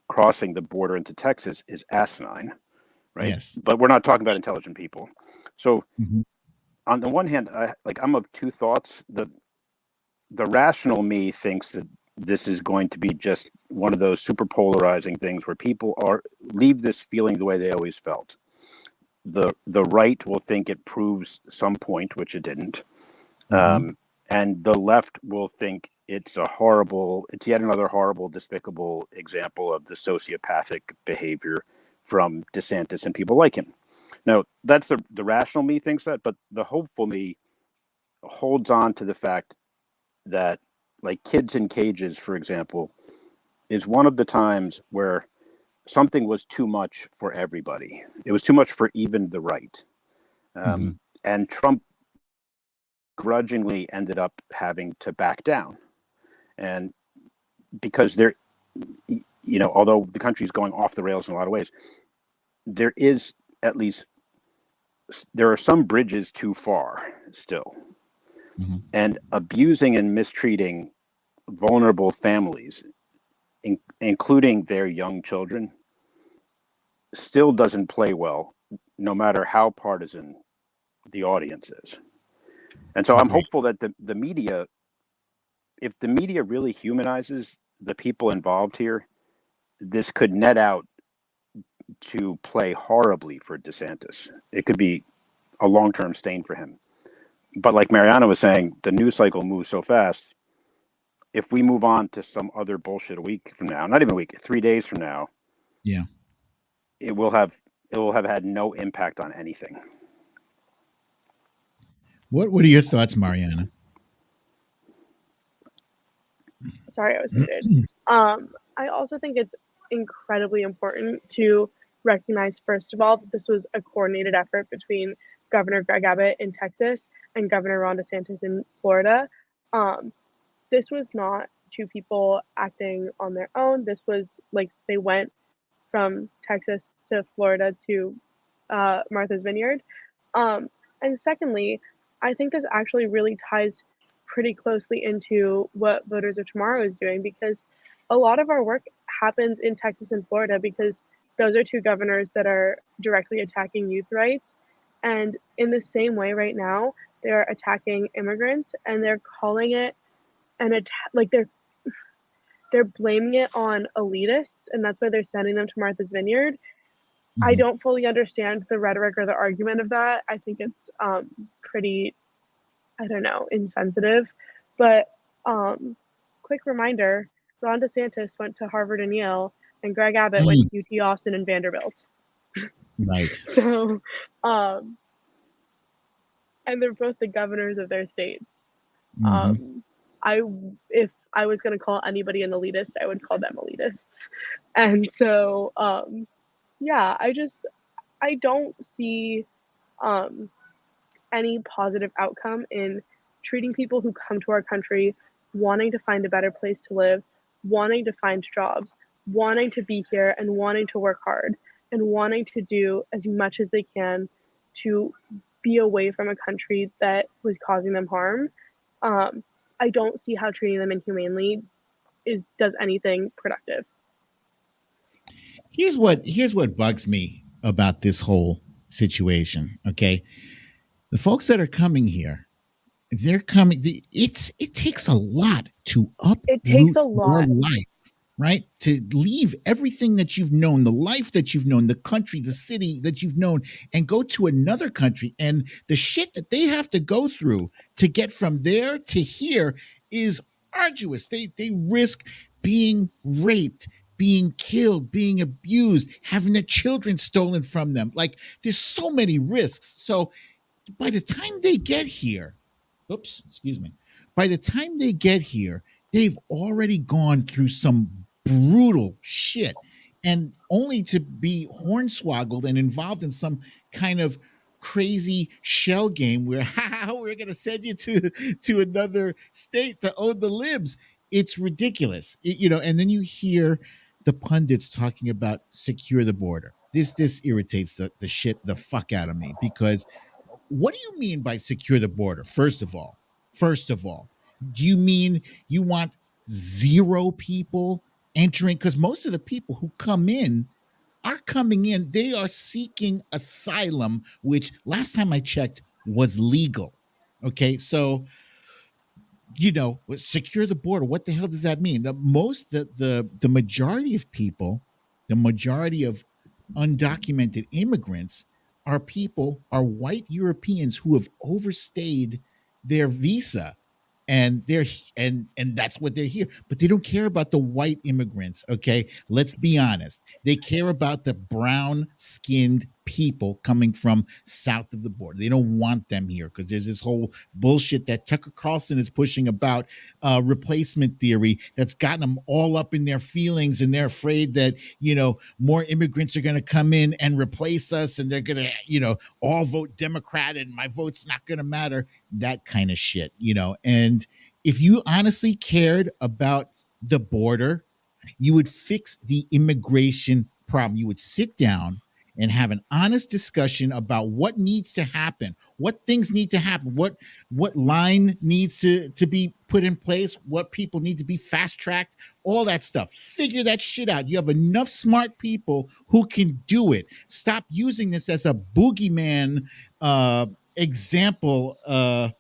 crossing the border into Texas, is asinine, right? Yes. But we're not talking about intelligent people. So Mhm. on the one hand, I'm of two thoughts. The rational me thinks that this is going to be just one of those super polarizing things where people leave this feeling the way they always felt. The right will think it proves some point, which it didn't. And the left will think it's yet another horrible, despicable example of the sociopathic behavior from DeSantis and people like him. Now, that's the rational me thinks that, but the hopeful me holds on to the fact that, like, Kids in Cages, for example, is one of the times where something was too much for everybody. It was too much for even the right. And Trump grudgingly ended up having to back down. And because although the country is going off the rails in a lot of ways, there are some bridges too far still. And abusing and mistreating vulnerable families, including their young children, still doesn't play well, no matter how partisan the audience is. And so I'm hopeful that the media, if the media really humanizes the people involved here, this could net out to play horribly for DeSantis. It could be a long-term stain for him. But like Marianna was saying, the news cycle moves so fast. If we move on to some other bullshit a week from now, not even a week, 3 days from now, Yeah. it will have had no impact on anything. What are your thoughts, Marianna? Sorry, I was muted. I also think it's incredibly important to recognize, first of all, that this was a coordinated effort between Governor Greg Abbott in Texas and Governor Ron DeSantis in Florida. This was not two people acting on their own. This was like they went from Texas to Florida to Martha's Vineyard. And secondly, I think this actually really ties pretty closely into what Voters of Tomorrow is doing, because a lot of our work happens in Texas and Florida, because those are two governors that are directly attacking youth rights. And in the same way right now, they're attacking immigrants, and they're calling it an attack, like they're blaming it on elitists, and that's why they're sending them to Martha's Vineyard. I don't fully understand the rhetoric or the argument of that. I think it's pretty, I don't know, insensitive. But quick reminder, Ron DeSantis went to Harvard and Yale, and Greg Abbott went to UT Austin and Vanderbilt. Right. So, and they're both the governors of their states. If I was going to call anybody an elitist, I would call them elitists. And so, yeah, I don't see any positive outcome in treating people who come to our country wanting to find a better place to live, wanting to find jobs, wanting to be here and wanting to work hard, and wanting to do as much as they can to be away from a country that was causing them harm. I don't see how treating them inhumanely does anything productive. Here's what bugs me about this whole situation. Okay, the folks that are coming here, they're coming. It takes a lot to It takes uproot a your lot. life, right? To leave everything that you've known, the life that you've known, the country, the city that you've known, and go to another country. And the shit that they have to go through to get from there to here is arduous. They risk being raped, being killed, being abused, having their children stolen from them. Like, there's so many risks. So by the time they get here, excuse me, by the time they get here, they've already gone through some brutal shit, and only to be hornswoggled and involved in some kind of crazy shell game where we're going to send you to another state to own the libs. It's ridiculous, and then you hear the pundits talking about secure the border. This irritates the fuck out of me, because what do you mean by secure the border? First of all, do you mean you want zero people entering? Because most of the people who come in are coming in, they are seeking asylum, which last time I checked was legal. Okay, so secure the border. What the hell does that mean? The majority of people, the majority of undocumented immigrants are white Europeans who have overstayed their visa, and that's what they're here. But they don't care about the white immigrants. Okay, let's be honest. They care about the brown skinned people coming from south of the border. They don't want them here because there's this whole bullshit that Tucker Carlson is pushing about replacement theory that's gotten them all up in their feelings, and they're afraid that more immigrants are going to come in and replace us, and they're going to all vote Democrat and my vote's not going to matter. That kind of shit. And if you honestly cared about the border, you would fix the immigration problem. You would sit down and have an honest discussion about what needs to happen, what things need to happen, what line needs to be put in place, what people need to be fast-tracked, all that stuff. Figure that shit out. You have enough smart people who can do it. Stop using this as a boogeyman example, a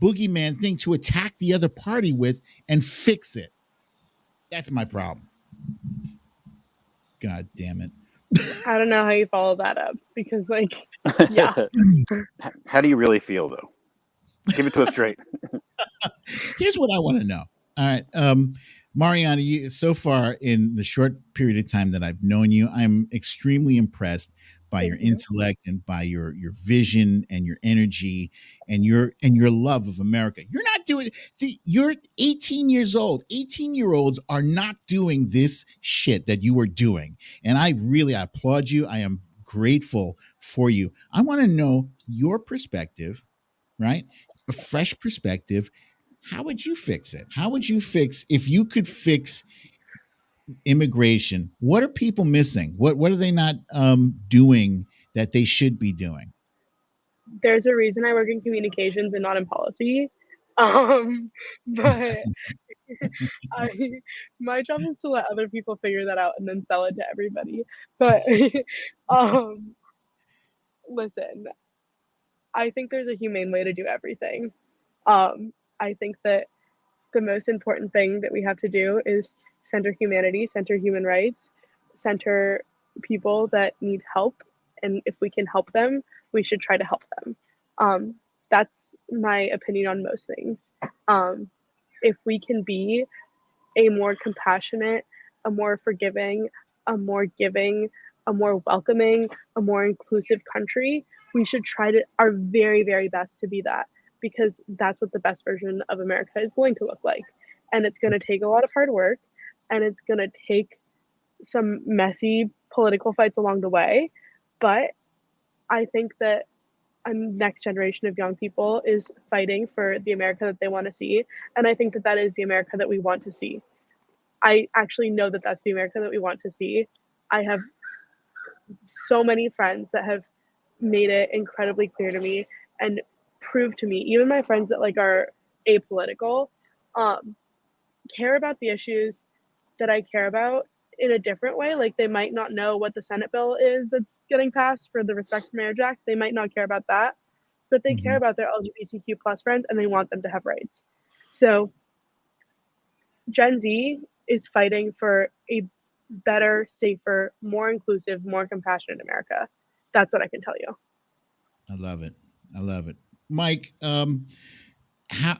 boogeyman thing to attack the other party with, and fix it. That's my problem. God damn it. I don't know how you follow that up, because yeah. How do you really feel, though? Give it to us straight. Here's what I want to know. All right. Marianna, so far in the short period of time that I've known you, I'm extremely impressed by your intellect and by your vision and your energy and your love of America. You're not doing you're 18 years old. 18-year-olds are not doing this shit that you are doing. And I applaud you. I am grateful for you. I want to know your perspective, right? A fresh perspective. How would you fix it? How would you fix, if you could fix immigration? What are people missing? What are they not doing that they should be doing? There's a reason I work in communications and not in policy. But my job is to let other people figure that out and then sell it to everybody. But listen, I think there's a humane way to do everything. I think that the most important thing that we have to do is center humanity, center human rights, center people that need help. And if we can help them, we should try to help them. That's my opinion on most things. If we can be a more compassionate, a more forgiving, a more giving, a more welcoming, a more inclusive country, we should try to our very, very best to be that, because that's what the best version of America is going to look like. And it's going to take a lot of hard work, and it's going to take some messy political fights along the way. But I think that a next generation of young people is fighting for the America that they want to see. And I think that that is the America that we want to see. I actually know that that's the America that we want to see. I have so many friends that have made it incredibly clear to me and proved to me, even my friends that are apolitical, care about the issues that I care about in a different way. Like, they might not know what the Senate bill is that's getting passed for the Respect for Marriage Act. They might not care about that, but they care about their LGBTQ plus friends, and they want them to have rights. So Gen Z is fighting for a better, safer, more inclusive, more compassionate America. That's what I can tell you. I love it. I love it. Mike, how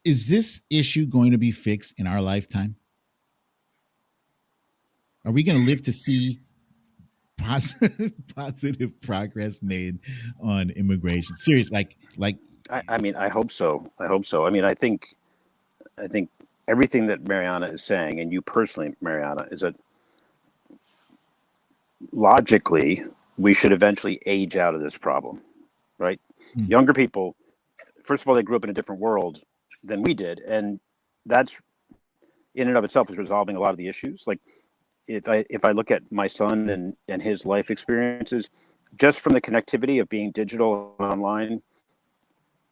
is this issue going to be fixed in our lifetime? Are we going to live to see positive progress made on immigration? Serious, like. I mean, I hope so. I hope so. I mean, I think everything that Marianna is saying, and you personally, Marianna, is that logically we should eventually age out of this problem, right? Younger people, first of all, they grew up in a different world than we did, and that's in and of itself is resolving a lot of the issues. Like, if I look at my son and his life experiences, just from the connectivity of being digital and online,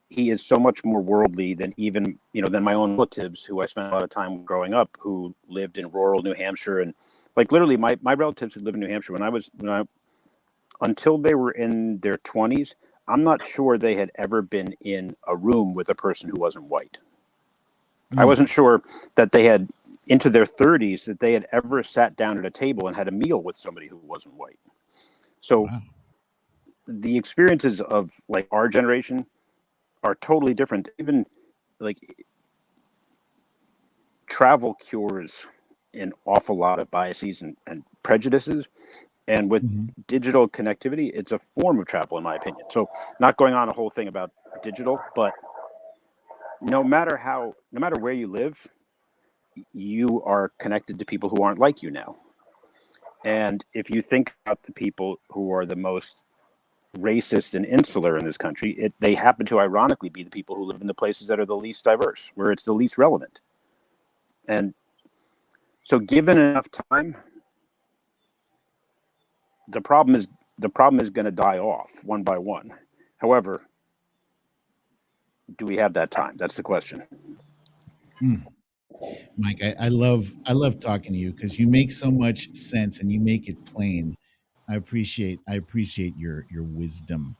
he is so much more worldly than even, than my own relatives who I spent a lot of time growing up, who lived in rural New Hampshire. And like, literally my relatives who live in New Hampshire, until they were in their 20s, I'm not sure they had ever been in a room with a person who wasn't white. I wasn't sure that they had, into their 30s, that they had ever sat down at a table and had a meal with somebody who wasn't white. So the experiences of like our generation are totally different. Even like travel cures an awful lot of biases and prejudices. And with digital connectivity, it's a form of travel, in my opinion. So not going on a whole thing about digital, but no matter where you live, you are connected to people who aren't like you now. And if you think about the people who are the most racist and insular in this country, they happen to ironically be the people who live in the places that are the least diverse, where it's the least relevant. And so given enough time, the problem is going to die off one by one. However, do we have that time? That's the question. Mike, I love talking to you because you make so much sense and you make it plain. I appreciate your wisdom.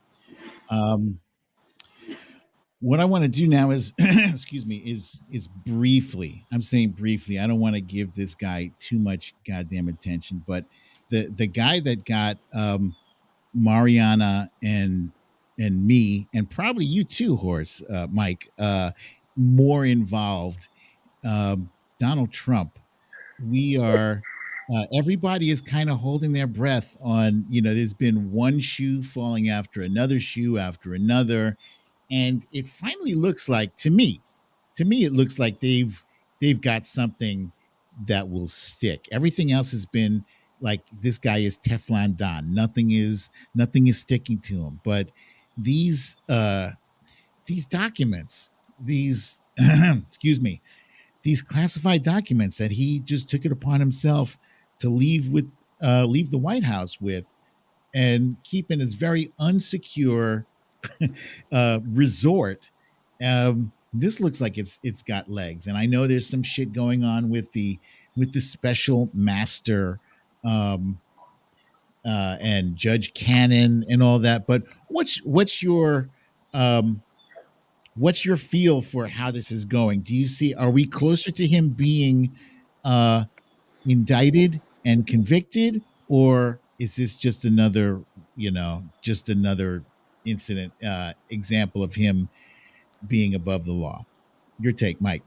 What I want to do now is excuse me, is briefly, I'm saying briefly, I don't want to give this guy too much goddamn attention, but the guy that got Marianna and me, and probably you too, Horse, Mike, more involved, Donald Trump. We are everybody is kind of holding their breath on, there's been one shoe falling after another, and it finally looks like, to me it looks like they've got something that will stick. Everything else has been like, this guy is Teflon Don. Nothing is sticking to him. But these documents, these excuse me, these classified documents that he just took it upon himself to leave the White House with, and keep in his very unsecure resort. This looks like it's got legs, and I know there's some shit going on with the special master and Judge Cannon and all that. But what's your feel for how this is going? Do you see, are we closer to him being indicted and convicted, or is this just another incident, example of him being above the law? Your take, Mike.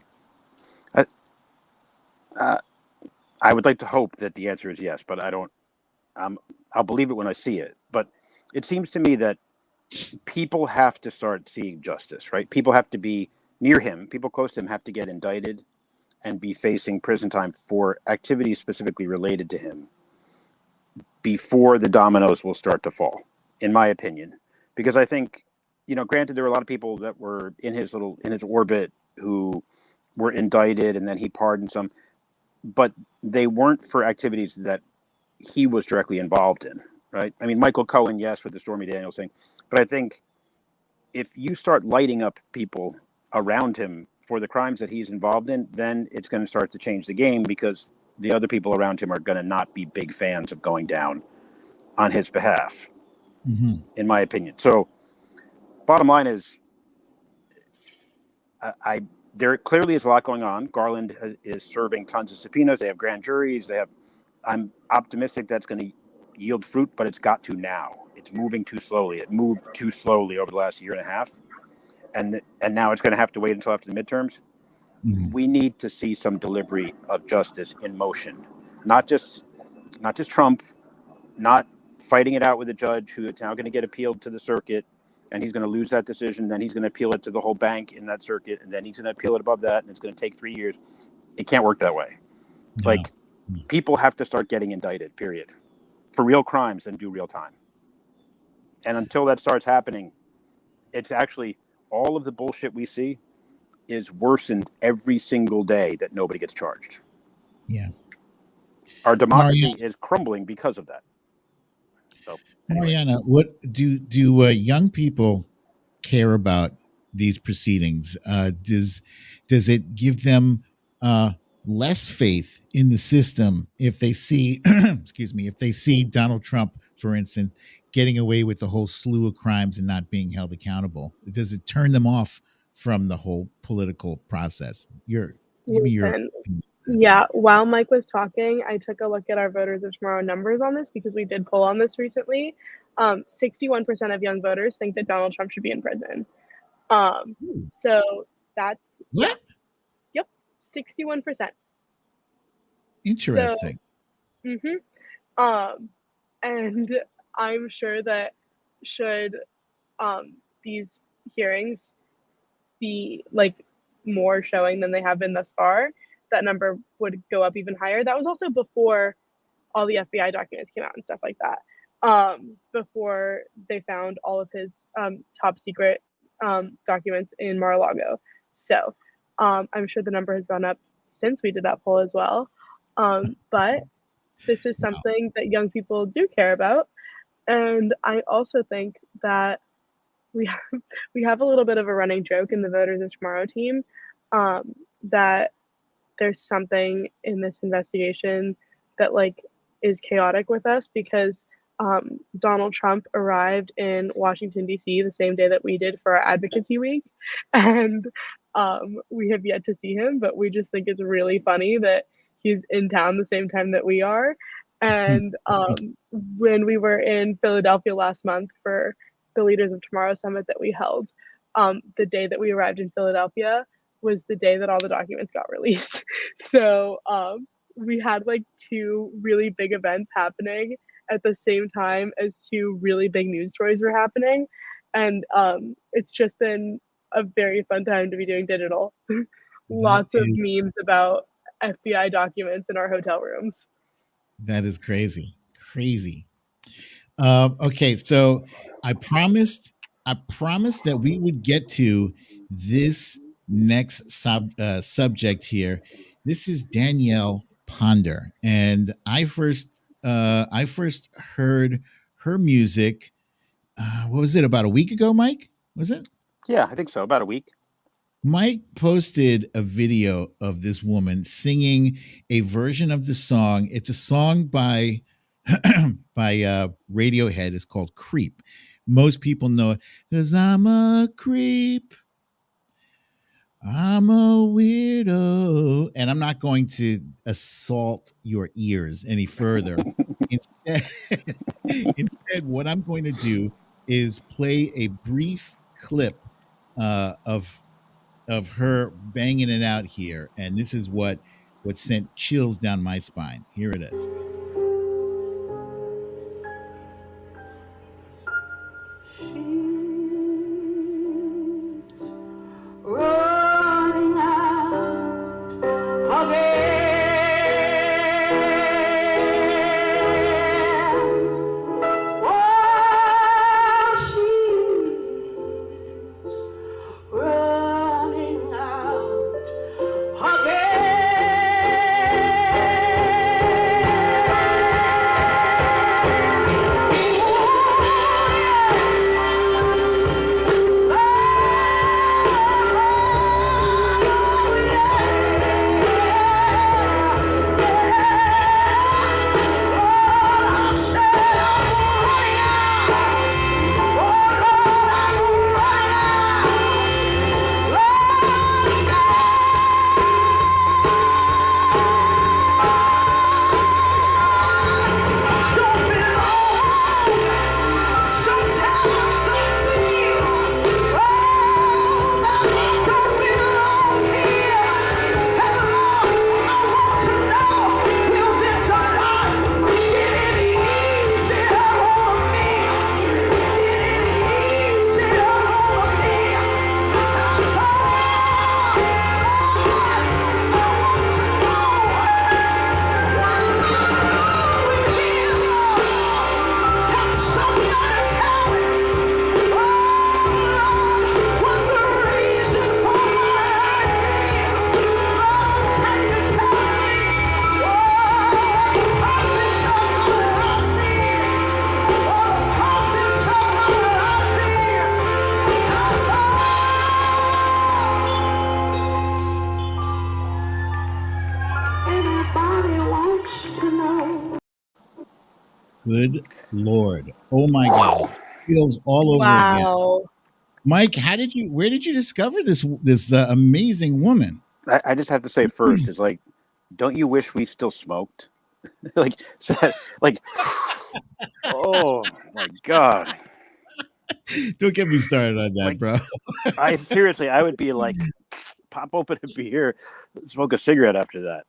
I would like to hope that the answer is yes, but I don't. I'll believe it when I see it. But it seems to me that people have to start seeing justice, right? People have to be near him. People close to him have to get indicted and be facing prison time for activities specifically related to him before the dominoes will start to fall, in my opinion. Because I think, granted, there were a lot of people that were in his orbit who were indicted, and then he pardoned some, but they weren't for activities that he was directly involved in, right? I mean, Michael Cohen, yes, with the Stormy Daniels thing, but I think if you start lighting up people around him for the crimes that he's involved in, then it's going to start to change the game, because the other people around him are going to not be big fans of going down on his behalf, in my opinion. So bottom line is, there clearly is a lot going on. Garland is serving tons of subpoenas. They have grand juries. I'm optimistic that's going to yield fruit, but it's got to now. It's moving too slowly. It moved too slowly over the last year and a half. And now it's going to have to wait until after the midterms. We need to see some delivery of justice in motion, not just Trump, not fighting it out with a judge who is now going to get appealed to the circuit, and he's going to lose that decision. Then he's going to appeal it to the whole bank in that circuit, and then he's going to appeal it above that, and it's going to take 3 years. It can't work that way. No. Like, people have to start getting indicted, period, for real crimes and do real time. And until that starts happening, it's actually, all of the bullshit we see is worsened every single day that nobody gets charged. Yeah. Our democracy is crumbling because of that. So, anyway. Marianna, what do young people care about these proceedings? Does it give them less faith in the system if they see, if they see Donald Trump, for instance, getting away with the whole slew of crimes and not being held accountable? Does it turn them off from the whole political process? Give me your opinion. Yeah, while Mike was talking, I took a look at our Voters of Tomorrow numbers on this, because we did poll on this recently. 61% of young voters think that Donald Trump should be in prison. So that's what? Yep, 61%. Interesting. So, and I'm sure that should these hearings be like more showing than they have been thus far, that number would go up even higher. That was also before all the FBI documents came out and stuff like that. Before they found all of his top secret documents in Mar-a-Lago. So I'm sure the number has gone up since we did that poll as well. But this is something that young people do care about. And I also think that we have a little bit of a running joke in the Voters of Tomorrow team, that there's something in this investigation that like is chaotic with us, because Donald Trump arrived in Washington, D.C. the same day that we did for our advocacy week. And we have yet to see him, but we just think it's really funny that he's in town the same time that we are. And when we were in Philadelphia last month for the Leaders of Tomorrow Summit that we held, the day that we arrived in Philadelphia was the day that all the documents got released. So we had like two really big events happening at the same time as two really big news stories were happening. And it's just been a very fun time to be doing digital. Lots of memes about FBI documents in our hotel rooms. That is crazy. Okay, so I promised that we would get to this next subject here. This is Danielle Ponder, and I first heard her music. What was it, about a week ago, Mike? Was it? Yeah, I think so. About a week. Mike posted a video of this woman singing a version of the song. It's a song by Radiohead. It's called Creep. Most people know it because I'm a creep. I'm a weirdo. And I'm not going to assault your ears any further. Instead, what I'm going to do is play a brief clip of her banging it out here. And this is what sent chills down my spine. Here it is. Good Lord. Oh my God. Feels all over again. Wow. Mike, where did you discover this amazing woman? I just have to say first, is like, don't you wish we still smoked? like, oh my God. Don't get me started on that, Like, bro. I would be like, pop open a beer, smoke a cigarette after that.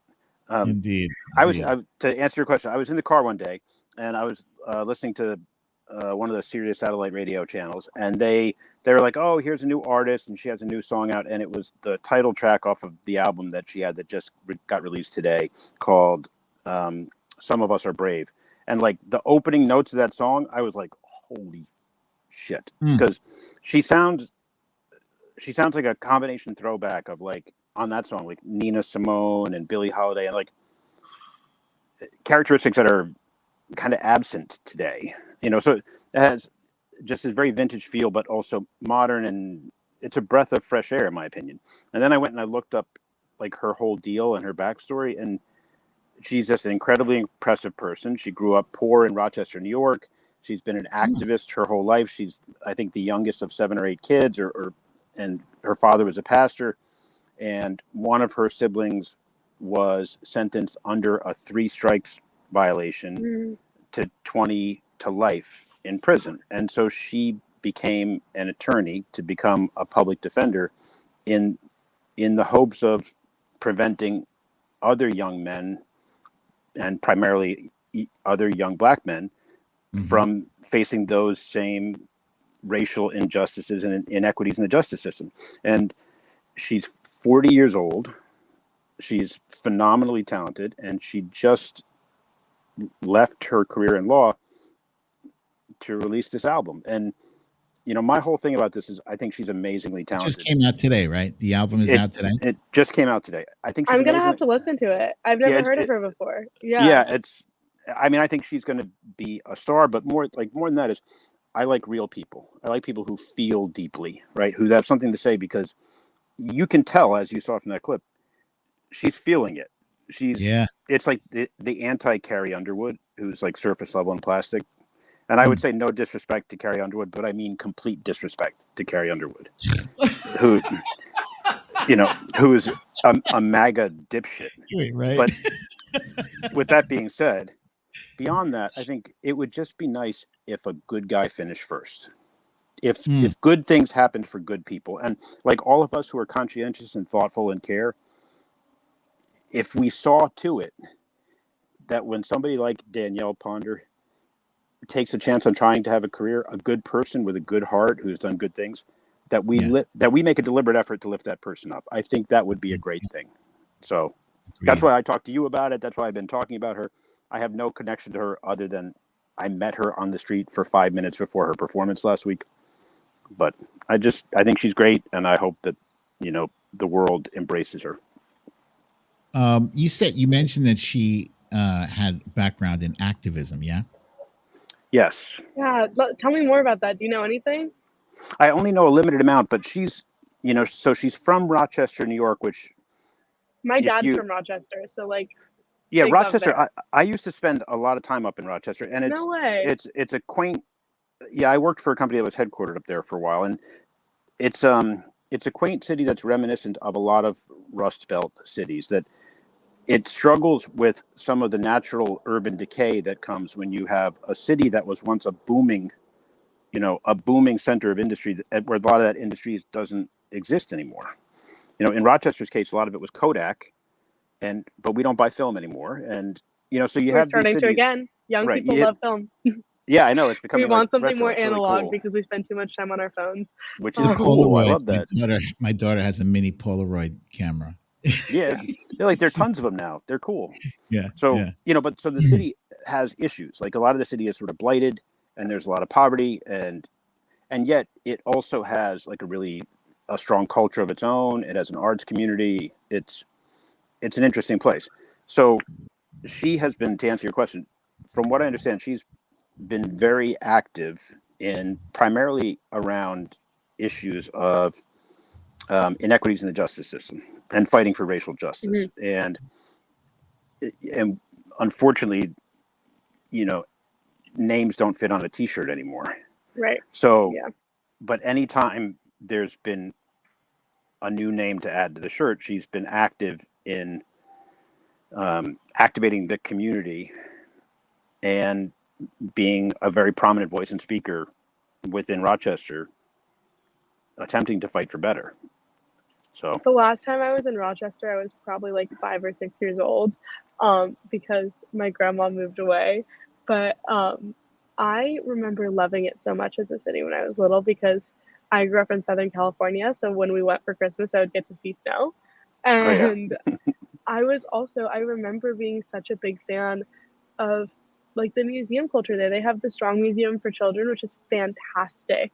Indeed. To answer your question, I was in the car one day and I was listening to one of the Sirius satellite radio channels, and they were like, "Oh, here's a new artist, and she has a new song out," and it was the title track off of the album that she had that just got released today, called "Some of Us Are Brave." And like the opening notes of that song, I was like, "Holy shit!" Because she sounds like a combination throwback of, like, on that song, like Nina Simone and Billie Holiday, and like characteristics that are kind of absent today. So it has just a very vintage feel, but also modern, and it's a breath of fresh air, in my opinion. And then I went and I looked up like her whole deal and her backstory, and she's just an incredibly impressive person. She grew up poor in Rochester, New York. She's been an activist her whole life. She's, I think, the youngest of 7 or 8 kids, and her father was a pastor, and one of her siblings was sentenced under a 3 strikes violation to 20 to life in prison. And so she became an attorney to become a public defender in the hopes of preventing other young men, and primarily other young black men, from facing those same racial injustices and inequities in the justice system. And she's 40 years old. She's phenomenally talented, and she just left her career in law to release this album. And my whole thing about this is, I think she's amazingly talented. It just came out today, right? The album is out today. It just came out today. I think I'm gonna have to listen to it. I've never heard of her before. Yeah. I think she's going to be a star, but more than that is, I like real people. I like people who feel deeply, right? Who have something to say, because you can tell, as you saw from that clip, she's feeling it. It's like the anti-Carrie Underwood, who's like surface level and plastic. And I would say no disrespect to Carrie Underwood, but I mean complete disrespect to Carrie Underwood, who is a MAGA dipshit. Right. But with that being said, beyond that, I think it would just be nice if a good guy finished first. If good things happened for good people, and like all of us who are conscientious and thoughtful and care, if we saw to it that when somebody like Danielle Ponder takes a chance on trying to have a career, a good person with a good heart who's done good things, that we make a deliberate effort to lift that person up. I think that would be a great thing. So that's why I talked to you about it. That's why I've been talking about her. I have no connection to her other than I met her on the street for 5 minutes before her performance last week. But I think she's great, and I hope that the world embraces her. You mentioned that she had background in activism, yeah? Yes. Yeah. Tell me more about that. Do you know anything? I only know a limited amount, but she's, so she's from Rochester, New York, which my dad's from Rochester, so like. Yeah, Rochester. I used to spend a lot of time up in Rochester, and no way. It's a quaint. Yeah, I worked for a company that was headquartered up there for a while, and it's a quaint city that's reminiscent of a lot of Rust Belt cities. That it struggles with some of the natural urban decay that comes when you have a city that was once a booming center of industry, where a lot of that industry doesn't exist anymore. In Rochester's case, a lot of it was Kodak, but we don't buy film anymore, and so you have starting these cities, to again. Young people love film. Yeah, I know, it's becoming. We want something retro. more It's analog, really cool, because we spend too much time on our phones. which is cool. I love that. My daughter has a mini Polaroid camera. Yeah, there are tons of them now. They're cool. Yeah. So but so the city has issues. Like, a lot of the city is sort of blighted, and there's a lot of poverty, and yet it also has like a strong culture of its own. It has an arts community. It's an interesting place. So she has been, to answer your question, from what I understand, she's been very active in primarily around issues of inequities in the justice system and fighting for racial justice. And unfortunately, names don't fit on a T-shirt anymore. Right. So, Yeah. but anytime there's been a new name to add to the shirt, she's been active in activating the community and being a very prominent voice and speaker within Rochester, attempting to fight for better. So the last time I was in Rochester, I was probably like 5 or 6 years old, because my grandma moved away. But I remember loving it so much as a city when I was little, because I grew up in Southern California. So when we went for Christmas, I would get to see snow. And I remember being such a big fan of like the museum culture there. They have the Strong Museum for Children, which is fantastic.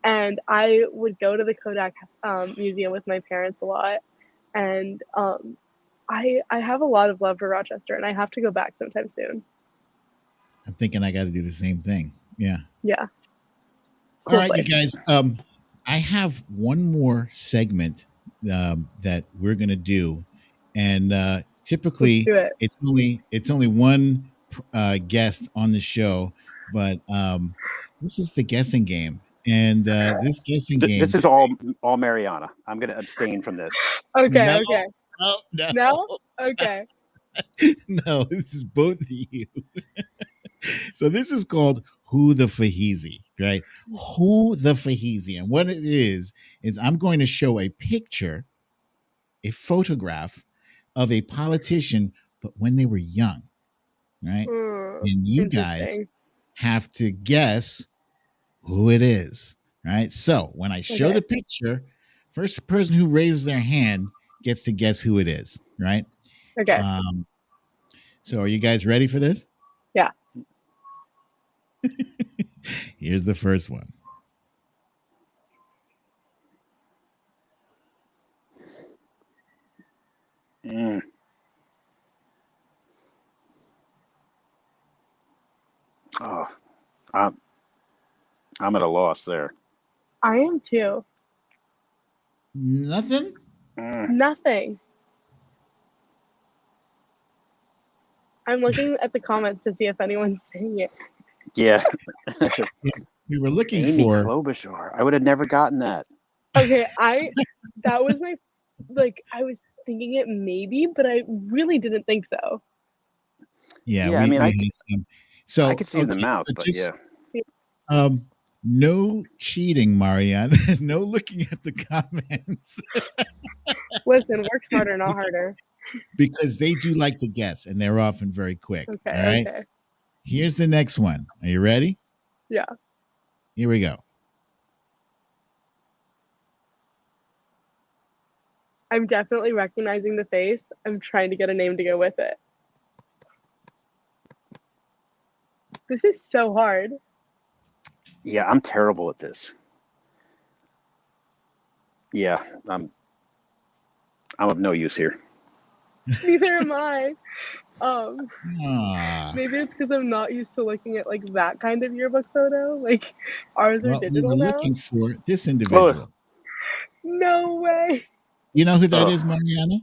And I would go to the Kodak Museum with my parents a lot. And I have a lot of love for Rochester, and I have to go back sometime soon. I'm thinking I got to do the same thing. Yeah. Yeah. All right, you guys. I have one more segment that we're gonna do, and typically it's only one guest on the show, but this is the guessing game, and this guessing game. This is all Marianna. I'm gonna abstain from this. Okay. No. Okay. No, this is both of you. So this is called Who the Faheezy, right? Who the Faheezy. And what it is I'm going to show a picture, a photograph of a politician, but when they were young, right? And you guys have to guess who it is, right? So when I show the picture, first person who raises their hand gets to guess who it is, right? Okay. So are you guys ready for this? Yeah. Here's the first one. Oh, I'm at a loss there. I am too. Nothing? Nothing. I'm looking at the comments to see if anyone's saying it. Yeah. We were looking Amy for Klobuchar. I would have never gotten that. Okay, that was my, I was thinking it maybe, but I really didn't think so. Yeah, I mean, I could see in the mouth, but yeah. No cheating, Marianne. No looking at the comments. Listen, work smarter, not harder. Because they do like to guess, and they're often very quick. Okay. All right. Okay. Here's the next one. Are you ready? Yeah. Here we go. I'm definitely recognizing the face. I'm trying to get a name to go with it. This is so hard. Yeah, I'm terrible at this. Yeah, I'm of no use here. Neither am I. Maybe it's because I'm not used to looking at like that kind of yearbook photo. Like ours are digital we were now. looking for this individual. No way. You know who that is, Marianna?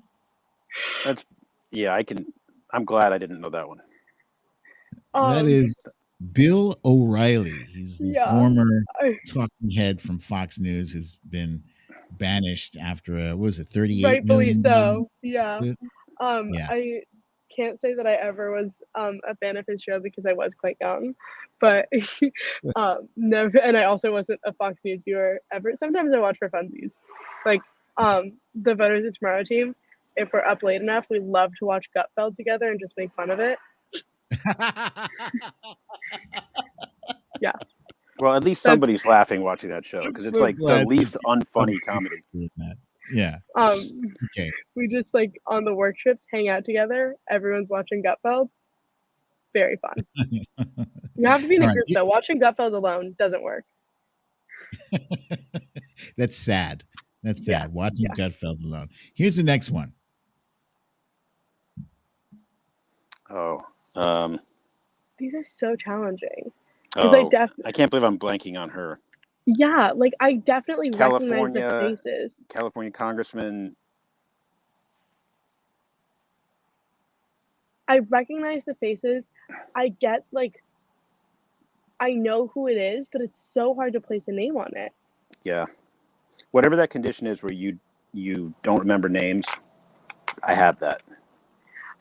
I'm glad I didn't know that one. That is Bill O'Reilly. He's the former talking head from Fox News, who's been banished after a 38 million. Rightfully so. Yeah. I can't say that I ever was a fan of his show because I was quite young, but never. And I also wasn't a Fox News viewer ever. Sometimes I watch for funsies, like the Voters of Tomorrow team. If we're up late enough, we love to watch Gutfeld together and just make fun of it. Yeah. Well, at least somebody's laughing watching that show because it's like the least unfunny comedy. Yeah. Okay. We just on the work trips hang out together. Everyone's watching Gutfeld. Very fun. You have to be in a group though. Watching Gutfeld alone doesn't work. That's sad. Watching Gutfeld alone. Here's the next one. These are so challenging. I can't believe I'm blanking on her. Yeah, I definitely recognize the faces. California Congressman. I recognize the faces. I get, like, I know who it is, but it's so hard to place a name on it. Yeah. Whatever that condition is where you don't remember names, I have that.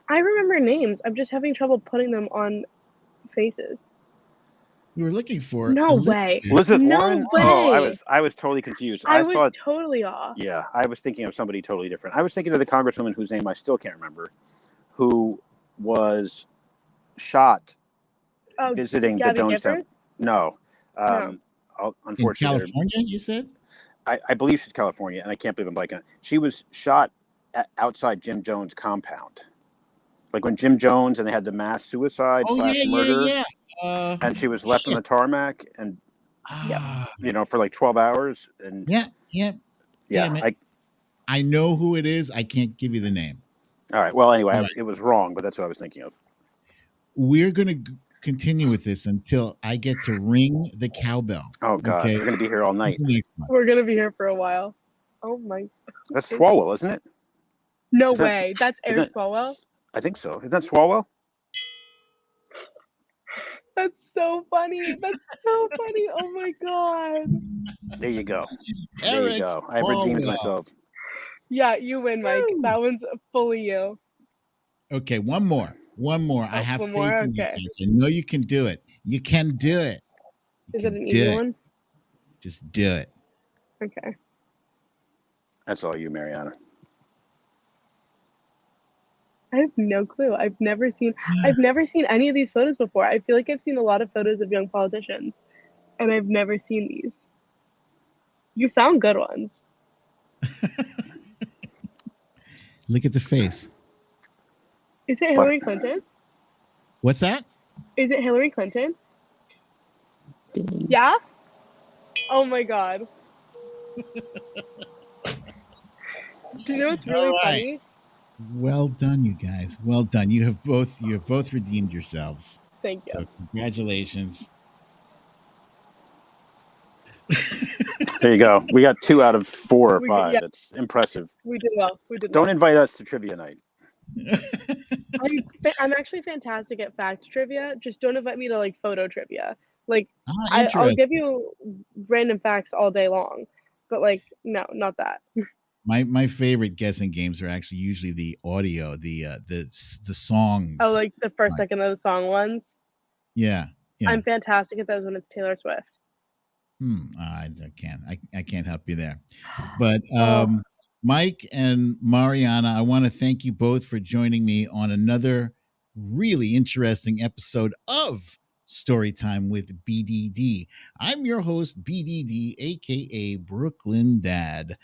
I remember names. I'm just having trouble putting them on faces. We were looking for No way. Elizabeth No Warren? way. Oh, I was totally confused. I was thought totally off. Yeah, I was thinking of somebody totally different. I was thinking of the congresswoman whose name I still can't remember, who was shot visiting the Jonestown. No. Unfortunately, in California, you said? I believe she's California, and I can't believe I'm blanking. She was shot outside Jim Jones' compound. Like when Jim Jones and they had the mass suicide / murder, and she was left on the tarmac, and for like 12 hours. And I know who it is. I can't give you the name. All right. Well, anyway, it was wrong, but that's what I was thinking of. We're going to continue with this until I get to ring the cowbell. Oh God, we're going to be here all night. We're going to be here for a while. Oh my! That's Swalwell, isn't it? No way. That's Eric Swalwell. I think so. Is that Swalwell? That's so funny. That's so funny. Oh my God. There you go. There you go. I redeemed myself. Yeah, you win, Mike. That one's fully you. Okay, one more. I have faith in you guys. I know you can do it. You can do it. Is it an easy one? Just do it. Okay. That's all you, Marianna. I have no clue. I've never seen any of these photos before. I feel like I've seen a lot of photos of young politicians, and I've never seen these. You found good ones. Look at the face. Is it Hillary Clinton? What's that? Is it Hillary Clinton? Yeah? Oh my God. Do you know what's really funny? Well done, you guys. Well done. You have both redeemed yourselves. Thank you. So congratulations. There you go. We got 2 out of 4 or 5. That's impressive. We did well. Don't invite us to trivia night. I'm actually fantastic at fact trivia. Just don't invite me to like photo trivia. Like I'll give you random facts all day long, but like no, not that. My favorite guessing games are actually usually the audio, the songs. Oh, like the first second of the song ones. Yeah. I'm fantastic at those when it's Taylor Swift. I can't help you there, but Mike and Marianna, I want to thank you both for joining me on another really interesting episode of Storytime with BDD. I'm your host, BDD, aka Brooklyn Dad.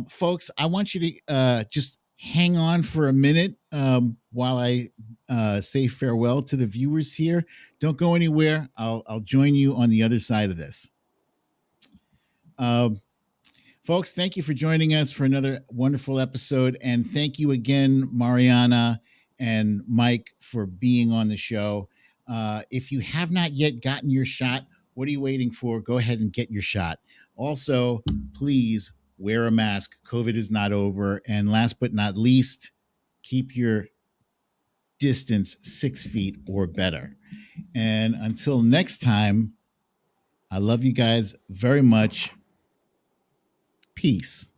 Folks, I want you to just hang on for a minute while I say farewell to the viewers here. Don't go anywhere. I'll join you on the other side of this. Folks, thank you for joining us for another wonderful episode. And thank you again, Marianna and Mike, for being on the show. If you have not yet gotten your shot, what are you waiting for? Go ahead and get your shot. Also, please wear a mask. COVID is not over. And last but not least, keep your distance 6 feet or better. And until next time, I love you guys very much. Peace.